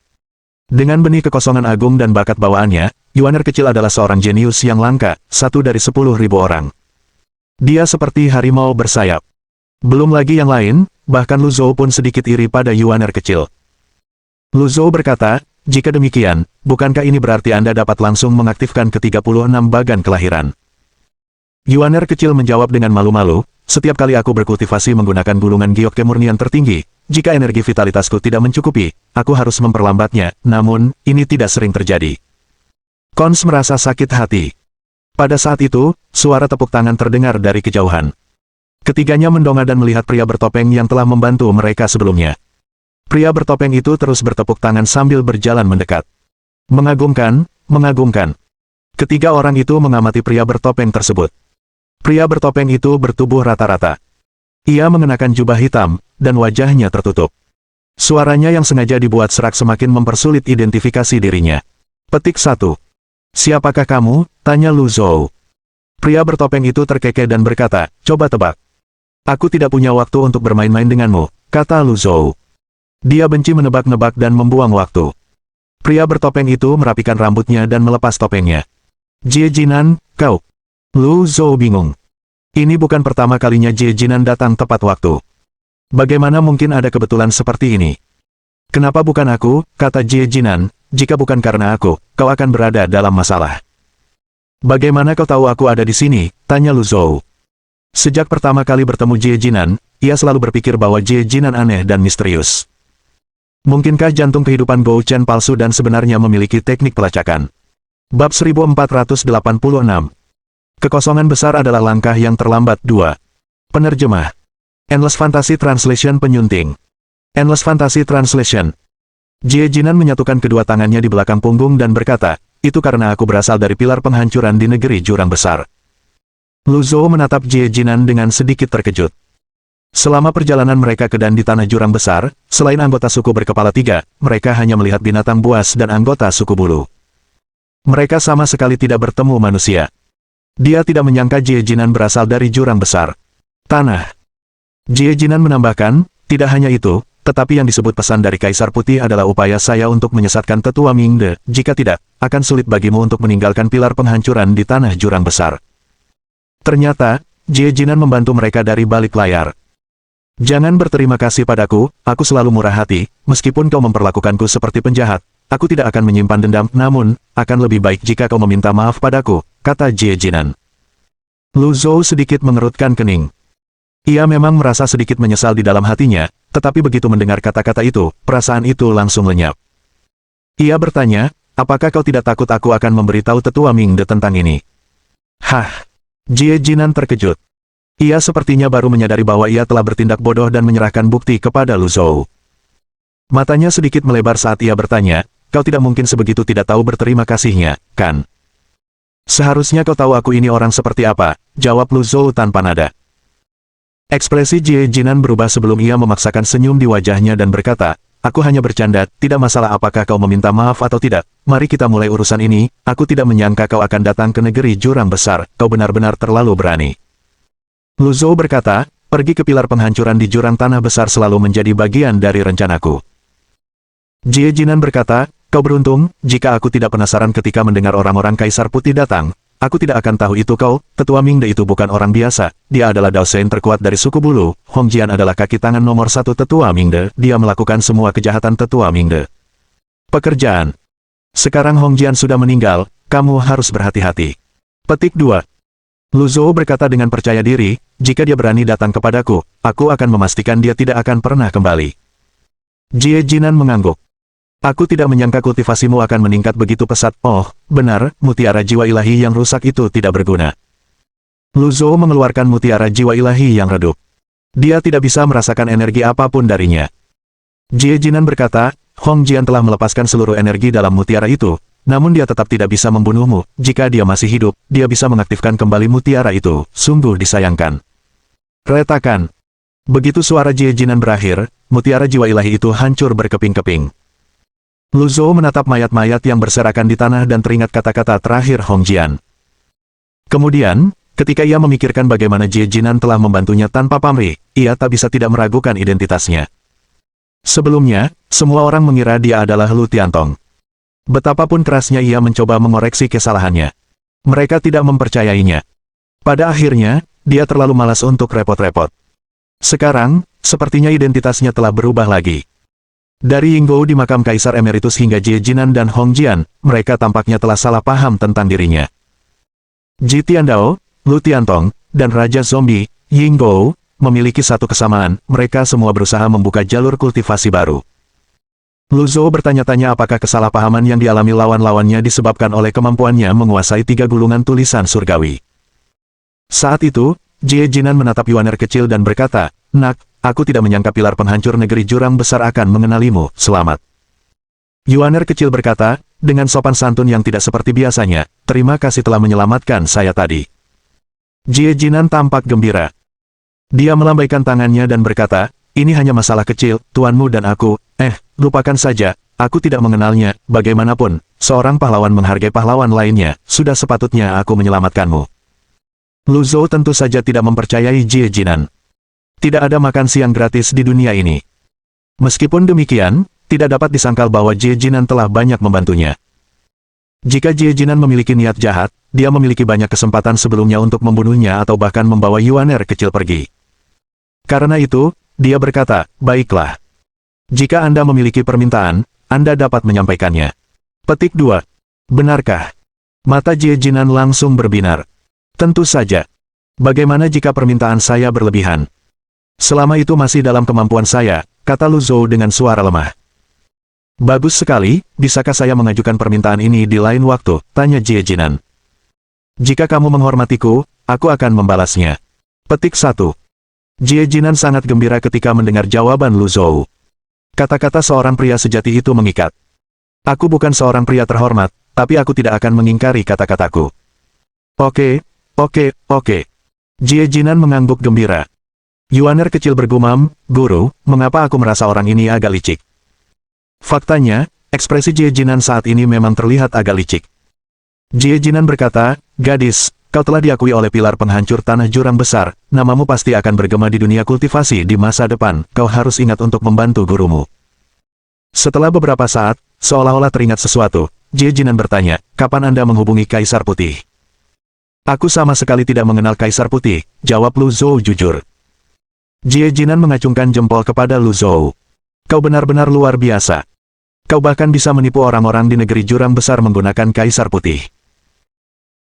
Dengan benih kekosongan agung dan bakat bawaannya, Yuaner kecil adalah seorang jenius yang langka, 1 dari 10.000 orang. Dia seperti harimau bersayap. Belum lagi yang lain, bahkan Lu Zhou pun sedikit iri pada Yuaner kecil. Lu Zhou berkata, jika demikian, bukankah ini berarti Anda dapat langsung mengaktifkan ke-36 bagan kelahiran? Yuaner kecil menjawab dengan malu-malu, setiap kali aku berkultivasi menggunakan gulungan giok kemurnian tertinggi, jika energi vitalitasku tidak mencukupi, aku harus memperlambatnya, namun, ini tidak sering terjadi. Kons merasa sakit hati. Pada saat itu, suara tepuk tangan terdengar dari kejauhan. Ketiganya mendongak dan melihat pria bertopeng yang telah membantu mereka sebelumnya. Pria bertopeng itu terus bertepuk tangan sambil berjalan mendekat. Mengagumkan, mengagumkan. Ketiga orang itu mengamati pria bertopeng tersebut. Pria bertopeng itu bertubuh rata-rata. Ia mengenakan jubah hitam, dan wajahnya tertutup. Suaranya yang sengaja dibuat serak semakin mempersulit identifikasi dirinya. Petik 1. Siapakah kamu? Tanya Lu Zhou. Pria bertopeng itu terkekeh dan berkata, coba tebak. Aku tidak punya waktu untuk bermain-main denganmu, kata Lu Zhou. Dia benci menebak-nebak dan membuang waktu. Pria bertopeng itu merapikan rambutnya dan melepas topengnya. Jie Jinan, kau. Lu Zhou bingung. Ini bukan pertama kalinya Jie Jinan datang tepat waktu. Bagaimana mungkin ada kebetulan seperti ini? Kenapa bukan aku, kata Jie Jinan, jika bukan karena aku, kau akan berada dalam masalah. Bagaimana kau tahu aku ada di sini? Tanya Lu Zhou. Sejak pertama kali bertemu Jie Jinan, ia selalu berpikir bahwa Jie Jinan aneh dan misterius. Mungkinkah jantung kehidupan Gou Chen palsu dan sebenarnya memiliki teknik pelacakan? Bab 1486. Kekosongan besar adalah langkah yang terlambat 2. Penerjemah. Endless Fantasy Translation penyunting. Endless Fantasy Translation. Jie Jinan menyatukan kedua tangannya di belakang punggung dan berkata, itu karena aku berasal dari pilar penghancuran di negeri jurang besar. Lu Zhou menatap Jie Jinan dengan sedikit terkejut. Selama perjalanan mereka ke dan di tanah jurang besar, selain anggota suku berkepala 3, mereka hanya melihat binatang buas dan anggota suku bulu. Mereka sama sekali tidak bertemu manusia. Dia tidak menyangka Jie Jinan berasal dari jurang besar. Tanah. Jie Jinan menambahkan, tidak hanya itu, tetapi yang disebut pesan dari Kaisar Putih adalah upaya saya untuk menyesatkan tetua Mingde, jika tidak, akan sulit bagimu untuk meninggalkan pilar penghancuran di tanah jurang besar. Ternyata, Jie Jinan membantu mereka dari balik layar. Jangan berterima kasih padaku, aku selalu murah hati, meskipun kau memperlakukanku seperti penjahat, aku tidak akan menyimpan dendam, namun, akan lebih baik jika kau meminta maaf padaku, kata Jie Jinan. Lu Zhou sedikit mengerutkan kening. Ia memang merasa sedikit menyesal di dalam hatinya, tetapi begitu mendengar kata-kata itu, perasaan itu langsung lenyap. Ia bertanya, apakah kau tidak takut aku akan memberitahu tetua Mingde tentang ini? Hah? Jie Jinan terkejut. Ia sepertinya baru menyadari bahwa ia telah bertindak bodoh dan menyerahkan bukti kepada Lu Zhou. Matanya sedikit melebar saat ia bertanya, kau tidak mungkin sebegitu tidak tahu berterima kasihnya, kan? Seharusnya kau tahu aku ini orang seperti apa, jawab Lu Zhou tanpa nada. Ekspresi Jie Jinan berubah sebelum ia memaksakan senyum di wajahnya dan berkata, aku hanya bercanda, tidak masalah apakah kau meminta maaf atau tidak, mari kita mulai urusan ini, aku tidak menyangka kau akan datang ke negeri jurang besar, kau benar-benar terlalu berani. Lu Zhou berkata, pergi ke pilar penghancuran di jurang tanah besar selalu menjadi bagian dari rencanaku. Jie Jinan berkata, kau beruntung, jika aku tidak penasaran ketika mendengar orang-orang Kaisar Putih datang, aku tidak akan tahu itu kau, tetua Mingde itu bukan orang biasa, dia adalah Daoshen terkuat dari suku bulu, Hong Jian adalah kaki tangan nomor 1 tetua Mingde, dia melakukan semua kejahatan tetua Mingde. Pekerjaan. Sekarang Hong Jian sudah meninggal, kamu harus berhati-hati. Petik 2. Lu Zhou berkata dengan percaya diri, jika dia berani datang kepadaku, aku akan memastikan dia tidak akan pernah kembali. Jie Jinan mengangguk. Aku tidak menyangka kultivasimu akan meningkat begitu pesat. Oh, benar, mutiara jiwa ilahi yang rusak itu tidak berguna. Lu Zhou mengeluarkan mutiara jiwa ilahi yang redup. Dia tidak bisa merasakan energi apapun darinya. Jie Jinan berkata, Hong Jian telah melepaskan seluruh energi dalam mutiara itu, namun dia tetap tidak bisa membunuhmu. Jika dia masih hidup, dia bisa mengaktifkan kembali mutiara itu. Sungguh disayangkan. Retakan. Begitu suara Jie Jinan berakhir, mutiara jiwa ilahi itu hancur berkeping-keping. Lu Zhou menatap mayat-mayat yang berserakan di tanah dan teringat kata-kata terakhir Hong Jian. Kemudian, ketika ia memikirkan bagaimana Jie Jinan telah membantunya tanpa pamrih, ia tak bisa tidak meragukan identitasnya. Sebelumnya, semua orang mengira dia adalah Lu Tiantong. Betapapun kerasnya ia mencoba mengoreksi kesalahannya. Mereka tidak mempercayainya. Pada akhirnya, dia terlalu malas untuk repot-repot. Sekarang, sepertinya identitasnya telah berubah lagi. Dari Yinggou di makam Kaisar Emeritus hingga Jie Jinan dan Hong Jian, mereka tampaknya telah salah paham tentang dirinya. Ji Tiandao, Lu Tiantong, dan Raja Zombie, Yinggou, memiliki satu kesamaan, mereka semua berusaha membuka jalur kultivasi baru. Lu Zhou bertanya-tanya apakah kesalahpahaman yang dialami lawan-lawannya disebabkan oleh kemampuannya menguasai 3 gulungan tulisan surgawi. Saat itu, Jie Jinan menatap Yuaner kecil dan berkata, Nak, aku tidak menyangka pilar penghancur negeri jurang besar akan mengenalimu, selamat. Yuaner kecil berkata, dengan sopan santun yang tidak seperti biasanya, terima kasih telah menyelamatkan saya tadi. Jie Jinan tampak gembira. Dia melambaikan tangannya dan berkata, ini hanya masalah kecil, tuanmu dan aku, lupakan saja, aku tidak mengenalnya, bagaimanapun, seorang pahlawan menghargai pahlawan lainnya, sudah sepatutnya aku menyelamatkanmu. Lu Zhou tentu saja tidak mempercayai Jie Jinan. Tidak ada makan siang gratis di dunia ini. Meskipun demikian, tidak dapat disangkal bahwa Jie Jinan telah banyak membantunya. Jika Jie Jinan memiliki niat jahat, dia memiliki banyak kesempatan sebelumnya untuk membunuhnya atau bahkan membawa Yuaner kecil pergi. Karena itu, dia berkata, baiklah. Jika Anda memiliki permintaan, Anda dapat menyampaikannya. Petik 2. Benarkah? Mata Jie Jinan langsung berbinar. Tentu saja. Bagaimana jika permintaan saya berlebihan? Selama itu masih dalam kemampuan saya, kata Lu Zhou dengan suara lemah. Bagus sekali, bisakah saya mengajukan permintaan ini di lain waktu, tanya Jie Jinan. Jika kamu menghormatiku, aku akan membalasnya. Petik 1. Jie Jinan sangat gembira ketika mendengar jawaban Lu Zhou. Kata-kata seorang pria sejati itu mengikat. Aku bukan seorang pria terhormat, tapi aku tidak akan mengingkari kata-kataku. Oke. Jie Jinan mengangguk gembira. Yuaner kecil bergumam, Guru, mengapa aku merasa orang ini agak licik? Faktanya, ekspresi Jie Jinan saat ini memang terlihat agak licik. Jie Jinan berkata, gadis, kau telah diakui oleh pilar penghancur tanah jurang besar, namamu pasti akan bergema di dunia kultivasi di masa depan, kau harus ingat untuk membantu gurumu. Setelah beberapa saat, seolah-olah teringat sesuatu, Jie Jinan bertanya, kapan Anda menghubungi Kaisar Putih? Aku sama sekali tidak mengenal Kaisar Putih, jawab Lu Zhou jujur. Jie Jinan mengacungkan jempol kepada Lu Zhou. Kau benar-benar luar biasa. Kau bahkan bisa menipu orang-orang di negeri jurang besar menggunakan Kaisar Putih.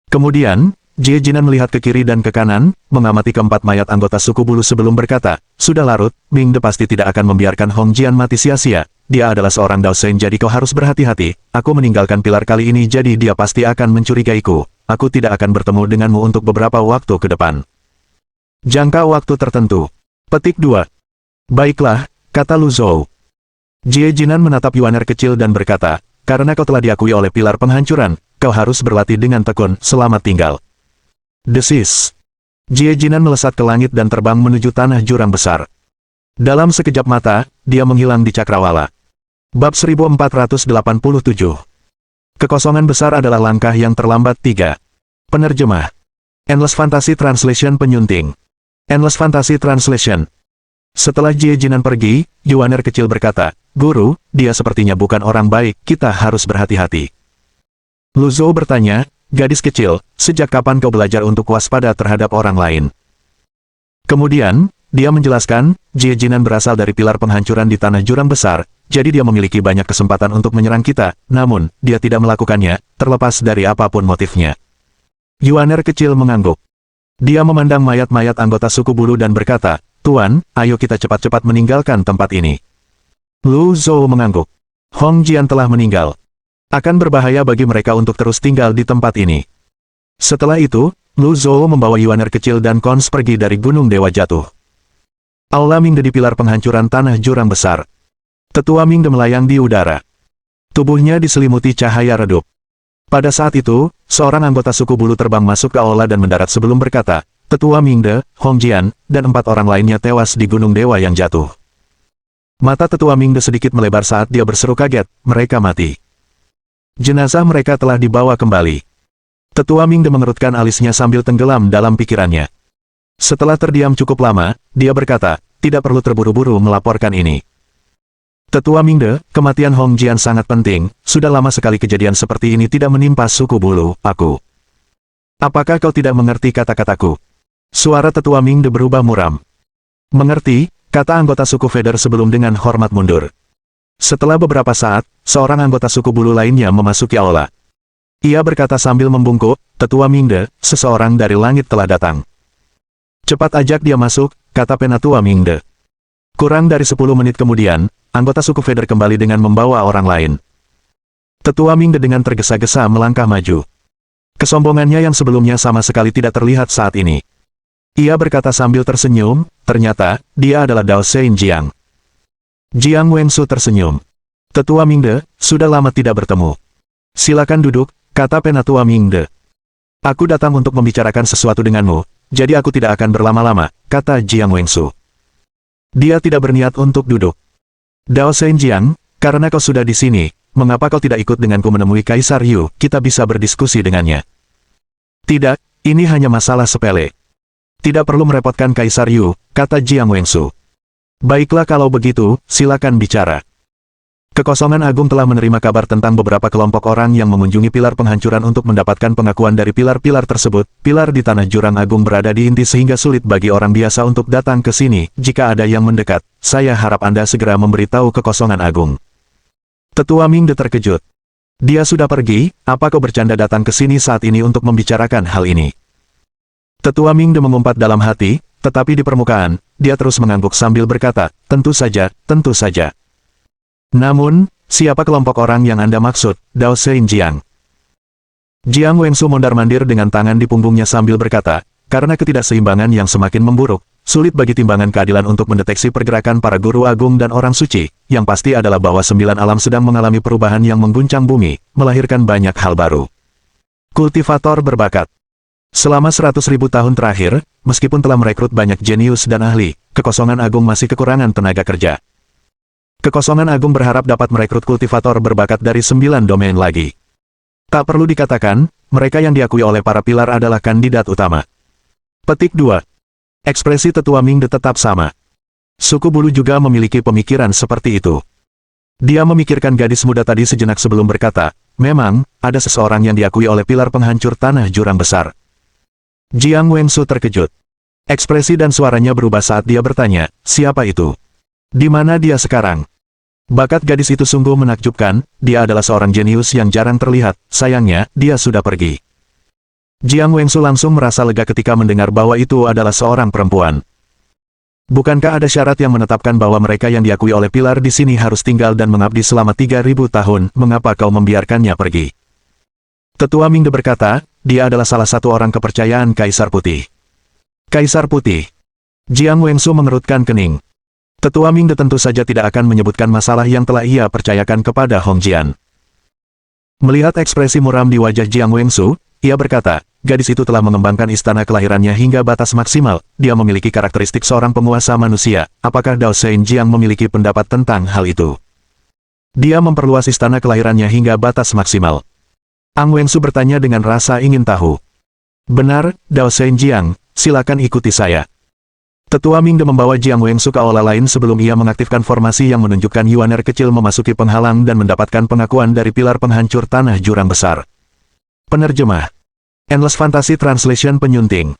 Kemudian, Jie Jinan melihat ke kiri dan ke kanan, mengamati keempat mayat anggota suku bulu sebelum berkata, sudah larut, Mingde pasti tidak akan membiarkan Hong Jian mati sia-sia, dia adalah seorang Daoseng jadi kau harus berhati-hati, aku meninggalkan pilar kali ini jadi dia pasti akan mencurigaiku, aku tidak akan bertemu denganmu untuk beberapa waktu ke depan. Jangka waktu tertentu. Petik 2. Baiklah, kata Lu Zhou. Jie Jinan menatap Yuaner kecil dan berkata, karena kau telah diakui oleh pilar penghancuran, kau harus berlatih dengan tekun, selamat tinggal. Desis. Jie Jinan melesat ke langit dan terbang menuju tanah jurang besar. Dalam sekejap mata, dia menghilang di cakrawala. Bab 1487. Kekosongan besar adalah langkah yang terlambat 3. Penerjemah. Endless Fantasy Translation penyunting. Endless Fantasy Translation. Setelah Jie Jinan pergi, Yuaner kecil berkata, Guru, dia sepertinya bukan orang baik, kita harus berhati-hati. Lu Zhou bertanya, gadis kecil, sejak kapan kau belajar untuk waspada terhadap orang lain? Kemudian, dia menjelaskan, Jie Jinan berasal dari pilar penghancuran di tanah jurang besar, jadi dia memiliki banyak kesempatan untuk menyerang kita, namun, dia tidak melakukannya, terlepas dari apapun motifnya. Yuaner kecil mengangguk. Dia memandang mayat-mayat anggota suku bulu dan berkata, Tuan, ayo kita cepat-cepat meninggalkan tempat ini. Lu Zhou mengangguk. Hong Jian telah meninggal. Akan berbahaya bagi mereka untuk terus tinggal di tempat ini. Setelah itu, Lu Zhou membawa Yuaner kecil dan Cons pergi dari Gunung Dewa Jatuh. Aula Mingde di pilar penghancuran tanah jurang besar. Tetua Mingde melayang di udara. Tubuhnya diselimuti cahaya redup. Pada saat itu, seorang anggota suku bulu terbang masuk ke aula dan mendarat sebelum berkata, Tetua Mingde, Hong Jian, dan 4 orang lainnya tewas di Gunung Dewa yang jatuh. Mata Tetua Mingde sedikit melebar saat dia berseru kaget, mereka mati. Jenazah mereka telah dibawa kembali. Tetua Mingde mengerutkan alisnya sambil tenggelam dalam pikirannya. Setelah terdiam cukup lama, dia berkata, tidak perlu terburu-buru melaporkan ini. Tetua Mingde, kematian Hong Jian sangat penting, sudah lama sekali kejadian seperti ini tidak menimpa suku bulu, aku. Apakah kau tidak mengerti kata-kataku? Suara Tetua Mingde berubah muram. Mengerti, kata anggota suku Feder sebelum dengan hormat mundur. Setelah beberapa saat, seorang anggota suku bulu lainnya memasuki aula. Ia berkata sambil membungkuk, Tetua Mingde, seseorang dari langit telah datang. Cepat ajak dia masuk, kata Penatua Mingde. Kurang dari 10 menit kemudian, anggota suku Feder kembali dengan membawa orang lain. Tetua Mingde dengan tergesa-gesa melangkah maju. Kesombongannya yang sebelumnya sama sekali tidak terlihat saat ini. Ia berkata sambil tersenyum, ternyata, dia adalah Dao Sein Jiang. Jiang Wengsu tersenyum. Tetua Mingde, sudah lama tidak bertemu. Silakan duduk, kata Penatua Mingde. Aku datang untuk membicarakan sesuatu denganmu, jadi aku tidak akan berlama-lama, kata Jiang Wengsu. Dia tidak berniat untuk duduk. Dao Sein Jiang, karena kau sudah di sini, mengapa kau tidak ikut denganku menemui Kaisar Yu, kita bisa berdiskusi dengannya. Tidak, ini hanya masalah sepele. Tidak perlu merepotkan Kaisar Yu, kata Jiang Wengsu. Baiklah kalau begitu, silakan bicara. Kekosongan Agung telah menerima kabar tentang beberapa kelompok orang yang mengunjungi pilar penghancuran untuk mendapatkan pengakuan dari pilar-pilar tersebut. Pilar di tanah jurang agung berada di inti sehingga sulit bagi orang biasa untuk datang ke sini. Jika ada yang mendekat, saya harap Anda segera memberitahu kekosongan Agung. Tetua Mingde terkejut. Dia sudah pergi, apa kau bercanda datang ke sini saat ini untuk membicarakan hal ini? Tetua Mingde mengumpat dalam hati, tetapi di permukaan, dia terus mengangguk sambil berkata, tentu saja, tentu saja. Namun, siapa kelompok orang yang Anda maksud, Dao Sein Jiang? Jiang Wengsu mondar-mandir dengan tangan di punggungnya sambil berkata, karena ketidakseimbangan yang semakin memburuk, sulit bagi timbangan keadilan untuk mendeteksi pergerakan para guru agung dan orang suci, yang pasti adalah bahwa 9 alam sedang mengalami perubahan yang mengguncang bumi, melahirkan banyak hal baru. Kultivator berbakat. Selama 100.000 tahun terakhir, meskipun telah merekrut banyak jenius dan ahli, kekosongan agung masih kekurangan tenaga kerja. Kekosongan agung berharap dapat merekrut kultivator berbakat dari 9 domain lagi. Tak perlu dikatakan, mereka yang diakui oleh para pilar adalah kandidat utama. Petik 2. Ekspresi Tetua Mingde tetap sama. Suku bulu juga memiliki pemikiran seperti itu. Dia memikirkan gadis muda tadi sejenak sebelum berkata, memang, ada seseorang yang diakui oleh pilar penghancur tanah jurang besar. Jiang Wengsu terkejut. Ekspresi dan suaranya berubah saat dia bertanya, siapa itu? Di mana dia sekarang? Bakat gadis itu sungguh menakjubkan, dia adalah seorang jenius yang jarang terlihat, sayangnya, dia sudah pergi. Jiang Wengsu langsung merasa lega ketika mendengar bahwa itu adalah seorang perempuan. Bukankah ada syarat yang menetapkan bahwa mereka yang diakui oleh pilar di sini harus tinggal dan mengabdi selama 3.000 tahun, mengapa kau membiarkannya pergi? Tetua Mingde berkata, dia adalah salah satu orang kepercayaan Kaisar Putih. Kaisar Putih. Jiang Wengsu mengerutkan kening. Tetua Mingde tentu saja tidak akan menyebutkan masalah yang telah ia percayakan kepada Hong Jian. Melihat ekspresi muram di wajah Jiang Wengsu, ia berkata, gadis itu telah mengembangkan istana kelahirannya hingga batas maksimal, dia memiliki karakteristik seorang penguasa manusia, apakah Dao Zhenjiang memiliki pendapat tentang hal itu? Dia memperluas istana kelahirannya hingga batas maksimal. Ang Wengsu bertanya dengan rasa ingin tahu. Benar, Dao Zhenjiang, silakan ikuti saya. Tetua Mingde membawa Jiang Wengsu ke aula lain sebelum ia mengaktifkan formasi yang menunjukkan Yuaner kecil memasuki penghalang dan mendapatkan pengakuan dari pilar penghancur tanah jurang besar. Penerjemah. Endless Fantasy Translation penyunting.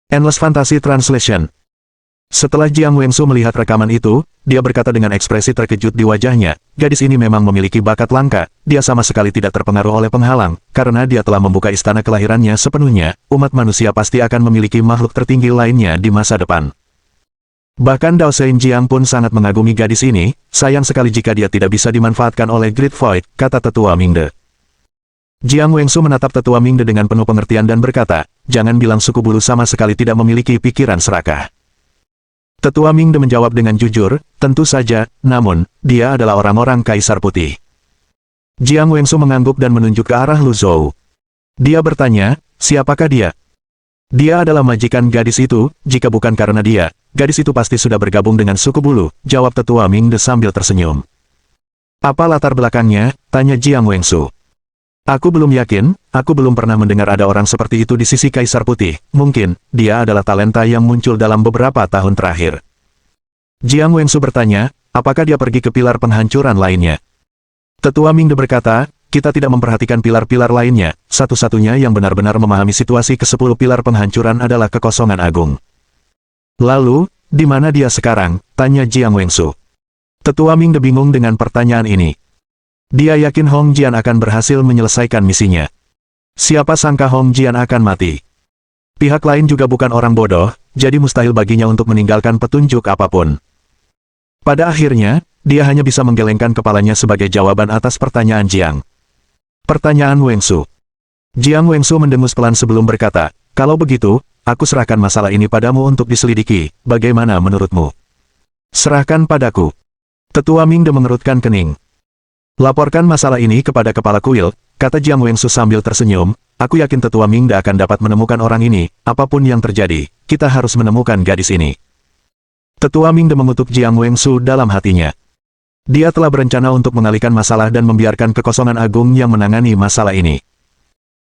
Endless Fantasy Translation. Setelah Jiang Wengsu melihat rekaman itu, dia berkata dengan ekspresi terkejut di wajahnya, gadis ini memang memiliki bakat langka, dia sama sekali tidak terpengaruh oleh penghalang, karena dia telah membuka istana kelahirannya sepenuhnya, umat manusia pasti akan memiliki makhluk tertinggi lainnya di masa depan. Bahkan Dao Zhenjiang pun sangat mengagumi gadis ini, sayang sekali jika dia tidak bisa dimanfaatkan oleh Great Void, kata Tetua Mingde. Jiang Wengsu menatap Tetua Mingde dengan penuh pengertian dan berkata, jangan bilang suku bulu sama sekali tidak memiliki pikiran serakah. Tetua Mingde menjawab dengan jujur, tentu saja, namun, dia adalah orang-orang Kaisar Putih. Jiang Wengsu mengangguk dan menunjuk ke arah Lu Zhou. Dia bertanya, siapakah dia? Dia adalah majikan gadis itu, jika bukan karena dia, gadis itu pasti sudah bergabung dengan suku bulu, jawab Tetua Mingde sambil tersenyum. Apa latar belakangnya? Tanya Jiang Wengsu. Aku belum yakin, aku belum pernah mendengar ada orang seperti itu di sisi Kaisar Putih, mungkin, dia adalah talenta yang muncul dalam beberapa tahun terakhir. Jiang Wengsu bertanya, apakah dia pergi ke pilar penghancuran lainnya? Tetua Mingde berkata, kita tidak memperhatikan pilar-pilar lainnya, satu-satunya yang benar-benar memahami situasi ke-10 pilar penghancuran adalah kekosongan agung. Lalu, di mana dia sekarang? Tanya Jiang Wengsu. Tetua Mingde bingung dengan pertanyaan ini. Dia yakin Hong Jian akan berhasil menyelesaikan misinya. Siapa sangka Hong Jian akan mati? Pihak lain juga bukan orang bodoh, jadi mustahil baginya untuk meninggalkan petunjuk apapun. Pada akhirnya, dia hanya bisa menggelengkan kepalanya sebagai jawaban atas pertanyaan Jiang. Pertanyaan Wengsu. Jiang Wengsu mendengus pelan sebelum berkata, kalau begitu, aku serahkan masalah ini padamu untuk diselidiki, bagaimana menurutmu? Serahkan padaku. Tetua Mingde mengerutkan kening. Laporkan masalah ini kepada kepala kuil, kata Jiang Wengsu sambil tersenyum, aku yakin Tetua Mingde akan dapat menemukan orang ini, apapun yang terjadi, kita harus menemukan gadis ini. Tetua Mingde mengutuk Jiang Wengsu dalam hatinya. Dia telah berencana untuk mengalihkan masalah dan membiarkan kekosongan agung yang menangani masalah ini.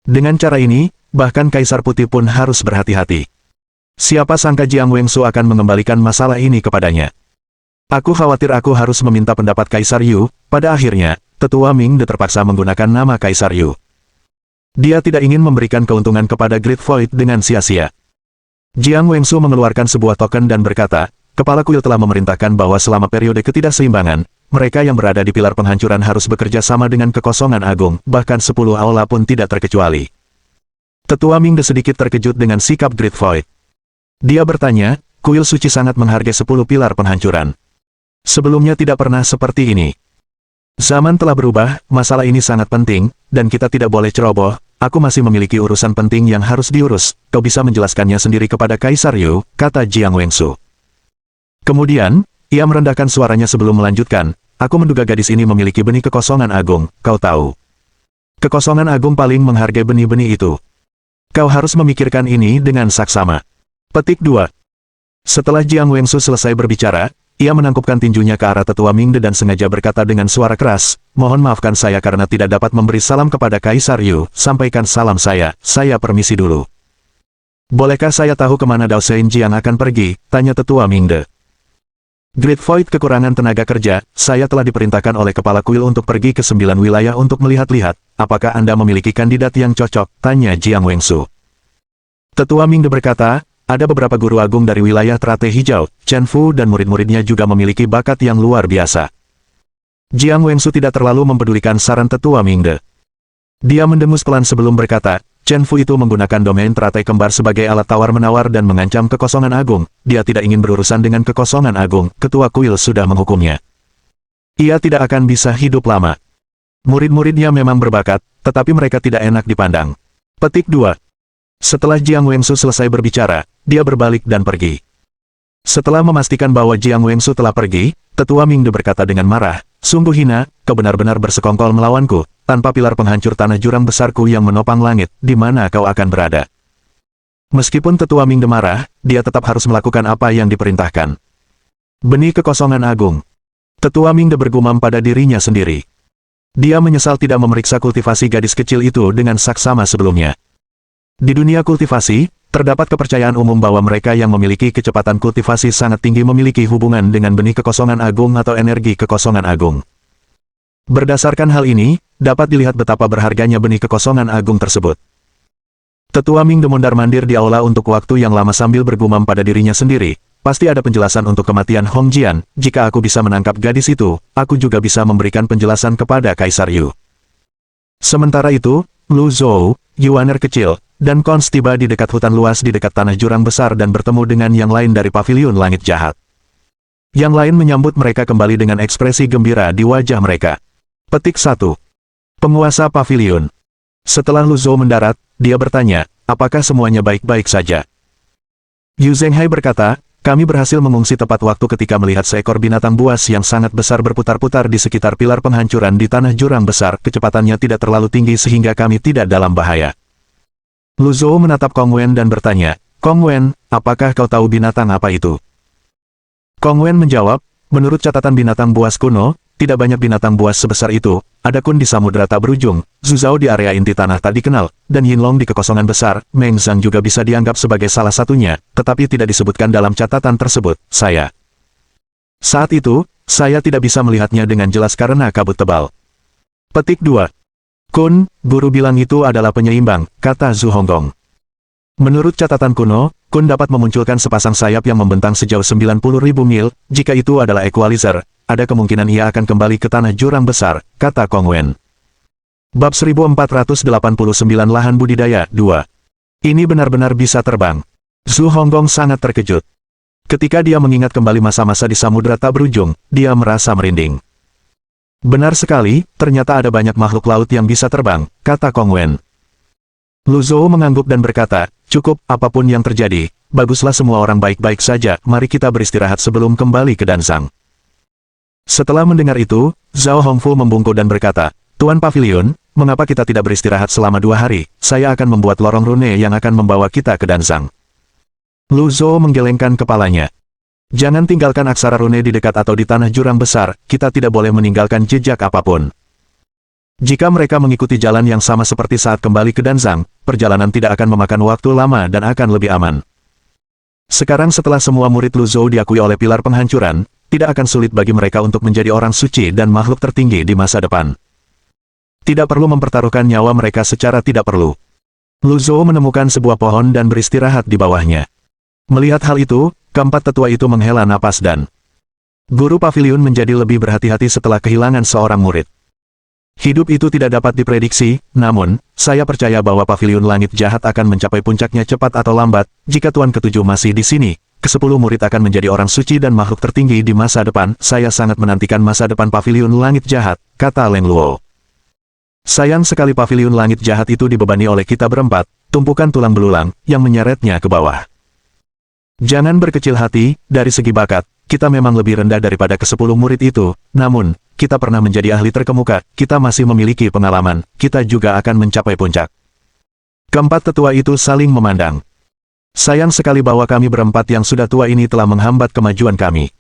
Dengan cara ini, bahkan Kaisar Putih pun harus berhati-hati. Siapa sangka Jiang Wengsu akan mengembalikan masalah ini kepadanya. Aku khawatir aku harus meminta pendapat Kaisar Yu. Pada akhirnya, Tetua Mingde terpaksa menggunakan nama Kaisar Yu. Dia tidak ingin memberikan keuntungan kepada Great Void dengan sia-sia. Jiang Wengsu mengeluarkan sebuah token dan berkata, Kepala kuil telah memerintahkan bahwa selama periode ketidakseimbangan, mereka yang berada di pilar penghancuran harus bekerja sama dengan kekosongan agung, bahkan 10 aula pun tidak terkecuali. Tetua Mingde sedikit terkejut dengan sikap Great Void. Dia bertanya, kuil suci sangat menghargai 10 pilar penghancuran. Sebelumnya tidak pernah seperti ini. Zaman telah berubah, masalah ini sangat penting, dan kita tidak boleh ceroboh, aku masih memiliki urusan penting yang harus diurus, kau bisa menjelaskannya sendiri kepada Kaisar Yu, kata Jiang Wengsu. Kemudian, ia merendahkan suaranya sebelum melanjutkan, aku menduga gadis ini memiliki benih kekosongan agung, kau tahu. Kekosongan agung paling menghargai benih-benih itu. Kau harus memikirkan ini dengan saksama. Petik 2. Setelah Jiang Wengsu selesai berbicara, ia menangkupkan tinjunya ke arah Tetua Mingde dan sengaja berkata dengan suara keras, mohon maafkan saya karena tidak dapat memberi salam kepada Kaisar Yu, sampaikan salam saya permisi dulu. Bolehkah saya tahu kemana Dao Zhenjiang akan pergi, tanya Tetua Mingde. Great Void kekurangan tenaga kerja, saya telah diperintahkan oleh kepala kuil untuk pergi ke 9 wilayah untuk melihat-lihat, apakah Anda memiliki kandidat yang cocok, tanya Jiang Wengsu. Tetua Mingde berkata, ada beberapa guru agung dari wilayah Teratai Hijau, Chen Fu dan murid-muridnya juga memiliki bakat yang luar biasa. Jiang Wengsu tidak terlalu mempedulikan saran Tetua Mingde. Dia mendengus pelan sebelum berkata, Chen Fu itu menggunakan domain teratai kembar sebagai alat tawar-menawar dan mengancam kekosongan agung. Dia tidak ingin berurusan dengan kekosongan agung, ketua kuil sudah menghukumnya. Ia tidak akan bisa hidup lama. Murid-muridnya memang berbakat, tetapi mereka tidak enak dipandang. Petik 2. Setelah Jiang Wengsu selesai berbicara, dia berbalik dan pergi. Setelah memastikan bahwa Jiang Wengsu telah pergi, tetua Mingde berkata dengan marah, "Sungguh hina, kau benar-benar bersekongkol melawanku. Tanpa pilar penghancur tanah jurang besarku yang menopang langit, di mana kau akan berada?" Meskipun tetua Mingde marah, dia tetap harus melakukan apa yang diperintahkan. Benih kekosongan agung. Tetua Mingde bergumam pada dirinya sendiri. Dia menyesal tidak memeriksa kultivasi gadis kecil itu dengan saksama sebelumnya. Di dunia kultivasi, terdapat kepercayaan umum bahwa mereka yang memiliki kecepatan kultivasi sangat tinggi memiliki hubungan dengan benih kekosongan agung atau energi kekosongan agung. Berdasarkan hal ini, dapat dilihat betapa berharganya benih kekosongan agung tersebut. Tetua Mingde mondar-mandir di aula untuk waktu yang lama sambil bergumam pada dirinya sendiri, "Pasti ada penjelasan untuk kematian Hong Jian. Jika aku bisa menangkap gadis itu, aku juga bisa memberikan penjelasan kepada Kaisar Yu." Sementara itu, Lu Zhou, Yuaner kecil, dan Cons tiba di dekat hutan luas di dekat tanah jurang besar dan bertemu dengan yang lain dari paviliun langit jahat. Yang lain menyambut mereka kembali dengan ekspresi gembira di wajah mereka. Petik 1. Penguasa paviliun. Setelah Lu Zhou mendarat, dia bertanya, "Apakah semuanya baik-baik saja?" Yu Zhenghai berkata, "Kami berhasil mengungsi tepat waktu ketika melihat seekor binatang buas yang sangat besar berputar-putar di sekitar pilar penghancuran di tanah jurang besar. Kecepatannya tidak terlalu tinggi sehingga kami tidak dalam bahaya." Lu Zhou menatap Kong Wen dan bertanya, "Kong Wen, apakah kau tahu binatang apa itu?" Kong Wen menjawab, "Menurut catatan binatang buas kuno, tidak banyak binatang buas sebesar itu. Ada Kun di samudera tak berujung, Zuzhao di area inti tanah tak dikenal, dan Yinlong di kekosongan besar. Meng Zhang juga bisa dianggap sebagai salah satunya, tetapi tidak disebutkan dalam catatan tersebut. Saat itu, saya tidak bisa melihatnya dengan jelas karena kabut tebal." Petik 2. "Kun, guru bilang itu adalah penyeimbang," kata Zhu Honggong. Menurut catatan kuno, Kun dapat memunculkan sepasang sayap yang membentang sejauh 90.000 mil. Jika itu adalah equalizer, ada kemungkinan ia akan kembali ke tanah jurang besar, kata Kong Wen. Bab 1489 Lahan Budidaya 2. Ini benar-benar bisa terbang. Zhu Honggong sangat terkejut. Ketika dia mengingat kembali masa-masa di samudera tak berujung, dia merasa merinding. "Benar sekali, ternyata ada banyak makhluk laut yang bisa terbang," kata Kong Wen. Lu Zhou mengangguk dan berkata, "Cukup, apapun yang terjadi, baguslah semua orang baik-baik saja, mari kita beristirahat sebelum kembali ke Danzang." Setelah mendengar itu, Zhao Hongfu membungkuk dan berkata, "Tuan Pavilion, mengapa kita tidak beristirahat selama 2 hari? Saya akan membuat lorong rune yang akan membawa kita ke Danzang." Lu Zhou menggelengkan kepalanya. "Jangan tinggalkan aksara rune di dekat atau di tanah jurang besar, kita tidak boleh meninggalkan jejak apapun. Jika mereka mengikuti jalan yang sama seperti saat kembali ke Danzang, perjalanan tidak akan memakan waktu lama dan akan lebih aman." Sekarang setelah semua murid Lu Zhou diakui oleh pilar penghancuran, tidak akan sulit bagi mereka untuk menjadi orang suci dan makhluk tertinggi di masa depan. Tidak perlu mempertaruhkan nyawa mereka secara tidak perlu. Lu Zhou menemukan sebuah pohon dan beristirahat di bawahnya. Melihat hal itu, keempat tetua itu menghela napas dan guru pavilion menjadi lebih berhati-hati setelah kehilangan seorang murid. Hidup itu tidak dapat diprediksi, namun, saya percaya bahwa pavilion langit jahat akan mencapai puncaknya cepat atau lambat. Jika Tuan Ketujuh masih di sini, ke-10 murid akan menjadi orang suci dan makhluk tertinggi di masa depan. Saya sangat menantikan masa depan pavilion langit jahat, kata Leng Luo. Sayang sekali pavilion langit jahat itu dibebani oleh kita berempat, tumpukan tulang belulang, yang menyeretnya ke bawah. Jangan berkecil hati, dari segi bakat, kita memang lebih rendah daripada ke-10 murid itu, namun, kita pernah menjadi ahli terkemuka, kita masih memiliki pengalaman, kita juga akan mencapai puncak. Keempat tetua itu saling memandang. Sayang sekali bahwa kami berempat yang sudah tua ini telah menghambat kemajuan kami.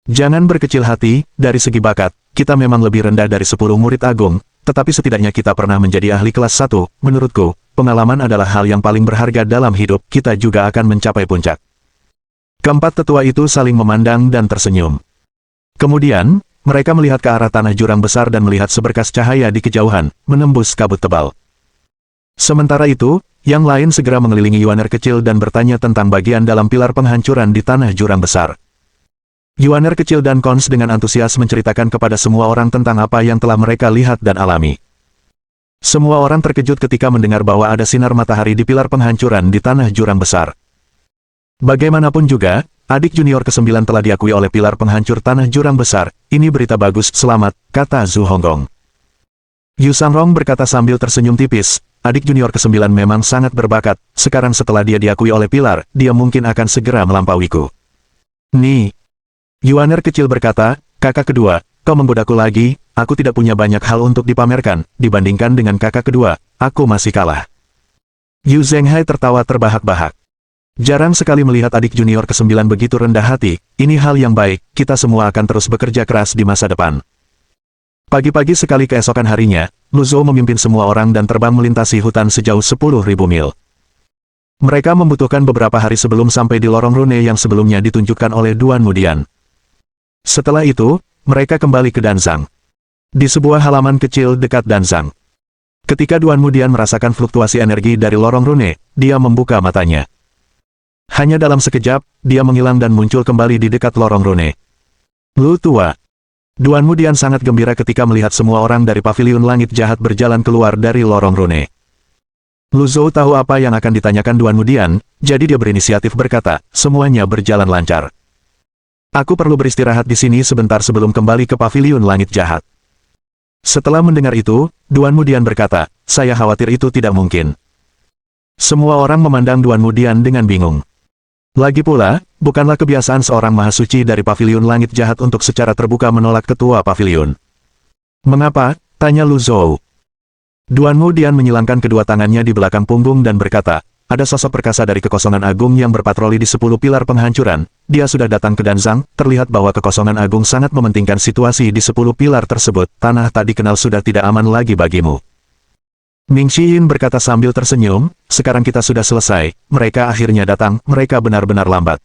Jangan berkecil hati, dari segi bakat, kita memang lebih rendah dari 10 murid agung, tetapi setidaknya kita pernah menjadi ahli kelas 1, menurutku, pengalaman adalah hal yang paling berharga dalam hidup, kita juga akan mencapai puncak. Keempat tetua itu saling memandang dan tersenyum. Kemudian, mereka melihat ke arah tanah jurang besar dan melihat seberkas cahaya di kejauhan, menembus kabut tebal. Sementara itu, yang lain segera mengelilingi Yuaner kecil dan bertanya tentang bagian dalam pilar penghancuran di tanah jurang besar. Yuaner kecil dan Cons dengan antusias menceritakan kepada semua orang tentang apa yang telah mereka lihat dan alami. Semua orang terkejut ketika mendengar bahwa ada sinar matahari di pilar penghancuran di tanah jurang besar. Bagaimanapun juga, adik junior ke-9 telah diakui oleh pilar penghancur tanah jurang besar. Ini berita bagus, selamat, kata Zhu Honggong. Yu Sangrong berkata sambil tersenyum tipis, adik junior ke-9 memang sangat berbakat, sekarang setelah dia diakui oleh pilar, dia mungkin akan segera melampauiku. Ni. Yuaner kecil berkata, kakak kedua, kau menggodaku lagi, aku tidak punya banyak hal untuk dipamerkan, dibandingkan dengan kakak kedua, aku masih kalah. Yu Zhenghai tertawa terbahak-bahak. Jarang sekali melihat adik junior ke-9 begitu rendah hati, ini hal yang baik, kita semua akan terus bekerja keras di masa depan. Pagi-pagi sekali keesokan harinya, Lu Zhou memimpin semua orang dan terbang melintasi hutan sejauh 10.000 mil. Mereka membutuhkan beberapa hari sebelum sampai di lorong rune yang sebelumnya ditunjukkan oleh Duan Mudian. Setelah itu, mereka kembali ke Danzang. Di sebuah halaman kecil dekat Danzang. Ketika Duan Mudian merasakan fluktuasi energi dari lorong rune, dia membuka matanya. Hanya dalam sekejap, dia menghilang dan muncul kembali di dekat lorong rune. Lu tua. Duan Mudian sangat gembira ketika melihat semua orang dari paviliun langit jahat berjalan keluar dari lorong rune. Lu Zhou tahu apa yang akan ditanyakan Duan Mudian, jadi dia berinisiatif berkata, semuanya berjalan lancar. Aku perlu beristirahat di sini sebentar sebelum kembali ke paviliun langit jahat. Setelah mendengar itu, Duan Mudian berkata, saya khawatir itu tidak mungkin. Semua orang memandang Duan Mudian dengan bingung. Lagi pula, bukanlah kebiasaan seorang mahasuci dari paviliun langit jahat untuk secara terbuka menolak ketua paviliun. Mengapa? Tanya Lu Zhou. Duan Mudian menyilangkan kedua tangannya di belakang punggung dan berkata, ada sosok perkasa dari kekosongan agung yang berpatroli di 10 pilar penghancuran, dia sudah datang ke Danzang, terlihat bahwa kekosongan agung sangat mementingkan situasi di 10 pilar tersebut, tanah tak dikenal sudah tidak aman lagi bagimu. Ming Xiyin berkata sambil tersenyum, sekarang kita sudah selesai, mereka akhirnya datang, mereka benar-benar lambat.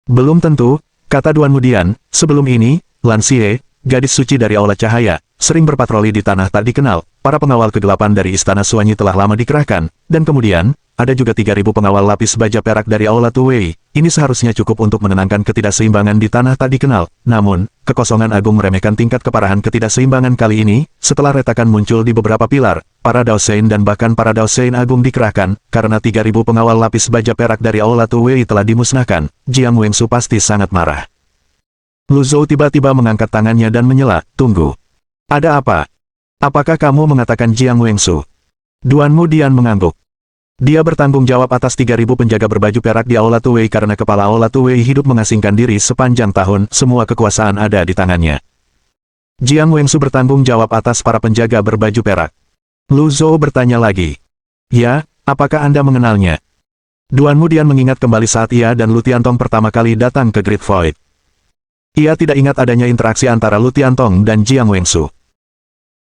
Belum tentu, kata Duan Mudian, sebelum ini, Lan Xie, gadis suci dari Aula Cahaya, sering berpatroli di tanah tak dikenal, para pengawal kegelapan dari Istana Suanyi telah lama dikerahkan, dan kemudian, ada juga 3.000 pengawal lapis baja perak dari Aula Tuwei, ini seharusnya cukup untuk menenangkan ketidakseimbangan di tanah tak dikenal, namun, kekosongan agung meremehkan tingkat keparahan ketidakseimbangan kali ini, setelah retakan muncul di beberapa pilar, para Daosein dan bahkan para Daosein agung dikerahkan, karena 3.000 pengawal lapis baja perak dari Aula Tuwei telah dimusnahkan, Jiang Wengsu pasti sangat marah. Lu Zhou tiba-tiba mengangkat tangannya dan menyela, tunggu. Ada apa? Apakah kamu mengatakan Jiang Wengsu? Duan Mudian mengangguk. Dia bertanggung jawab atas 3.000 penjaga berbaju perak di Aula Tuwei karena kepala Aula Tuwei hidup mengasingkan diri sepanjang tahun, semua kekuasaan ada di tangannya. Jiang Wengsu bertanggung jawab atas para penjaga berbaju perak. Lu Zhou bertanya lagi. Ya, apakah Anda mengenalnya? Duan Mudian mengingat kembali saat ia dan Lu Tiantong pertama kali datang ke Great Void. Ia tidak ingat adanya interaksi antara Lu Tiantong dan Jiang Wengsu.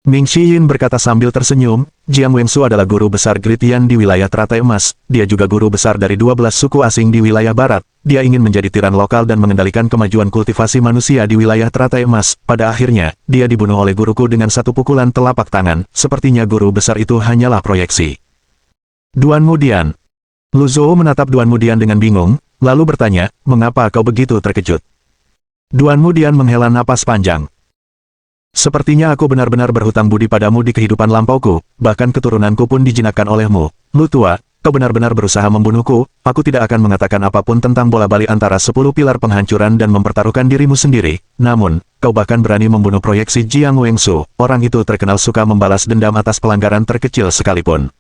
Ming Xiyin berkata sambil tersenyum, Jiang Wengsu adalah guru besar Gritian di wilayah Teratai Emas, dia juga guru besar dari 12 suku asing di wilayah barat, dia ingin menjadi tiran lokal dan mengendalikan kemajuan kultivasi manusia di wilayah Teratai Emas, pada akhirnya, dia dibunuh oleh guruku dengan satu pukulan telapak tangan, sepertinya guru besar itu hanyalah proyeksi. Duan Mudian. Lu Zhou menatap Duan Mudian dengan bingung, lalu bertanya, mengapa kau begitu terkejut? Duan Mudian menghela napas panjang. Sepertinya aku benar-benar berhutang budi padamu di kehidupan lampauku, bahkan keturunanku pun dijinakkan olehmu. Lu tua, kau benar-benar berusaha membunuhku, aku tidak akan mengatakan apapun tentang bola-bali antara 10 pilar penghancuran dan mempertaruhkan dirimu sendiri, namun, kau bahkan berani membunuh proyeksi Jiang Wengsu, orang itu terkenal suka membalas dendam atas pelanggaran terkecil sekalipun.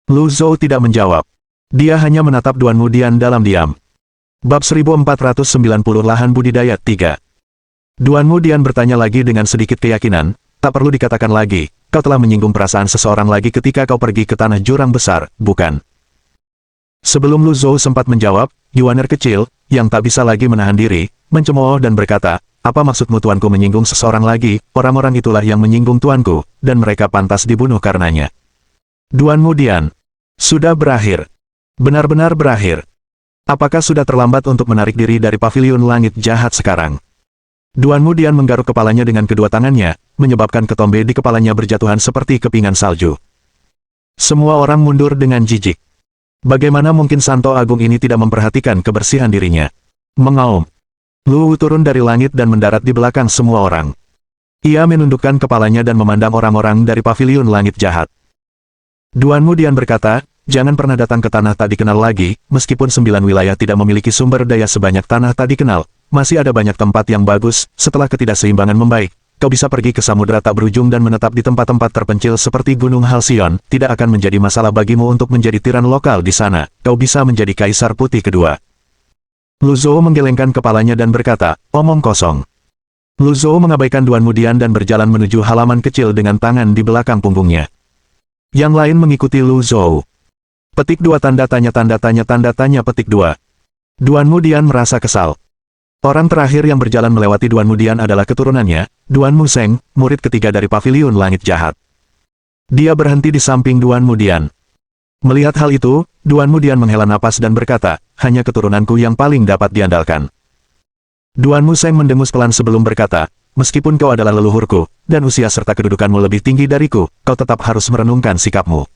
Lu Zhou tidak menjawab. Dia hanya menatap Duan Mudian dalam diam. Bab 1490 Lahan Budidaya 3. Duan Mudian bertanya lagi dengan sedikit keyakinan, tak perlu dikatakan lagi, kau telah menyinggung perasaan seseorang lagi ketika kau pergi ke tanah jurang besar, bukan? Sebelum Lu Zhou sempat menjawab, Yuaner kecil, yang tak bisa lagi menahan diri, mencemooh dan berkata, apa maksudmu tuanku menyinggung seseorang lagi, orang-orang itulah yang menyinggung tuanku, dan mereka pantas dibunuh karenanya. Duan Mudian. Sudah berakhir. Benar-benar berakhir. Apakah sudah terlambat untuk menarik diri dari paviliun langit jahat sekarang? Duan Mudian menggaruk kepalanya dengan kedua tangannya, menyebabkan ketombe di kepalanya berjatuhan seperti kepingan salju. Semua orang mundur dengan jijik. Bagaimana mungkin Santo Agung ini tidak memperhatikan kebersihan dirinya? Mengaum. Lu turun dari langit dan mendarat di belakang semua orang. Ia menundukkan kepalanya dan memandang orang-orang dari paviliun langit jahat. Duan Mudian berkata, jangan pernah datang ke tanah tak dikenal lagi, meskipun 9 wilayah tidak memiliki sumber daya sebanyak tanah tak dikenal, masih ada banyak tempat yang bagus. Setelah ketidakseimbangan membaik, kau bisa pergi ke samudera tak berujung dan menetap di tempat-tempat terpencil seperti Gunung Halcyon. Tidak akan menjadi masalah bagimu untuk menjadi tiran lokal di sana, kau bisa menjadi kaisar putih kedua. Lu Zhou menggelengkan kepalanya dan berkata, omong kosong. Lu Zhou mengabaikan Duan Mudian dan berjalan menuju halaman kecil dengan tangan di belakang punggungnya. Yang lain mengikuti Lu Zhou. Petik 2 tanda tanya petik 2. Duan Mudian merasa kesal. Orang terakhir yang berjalan melewati Duan Mudian adalah keturunannya, Duan Museng, murid ketiga dari paviliun langit jahat. Dia berhenti di samping Duan Mudian. Melihat hal itu, Duan Mudian menghela napas dan berkata, hanya keturunanku yang paling dapat diandalkan. Duan Museng mendengus pelan sebelum berkata, meskipun kau adalah leluhurku, dan usia serta kedudukanmu lebih tinggi dariku, kau tetap harus merenungkan sikapmu.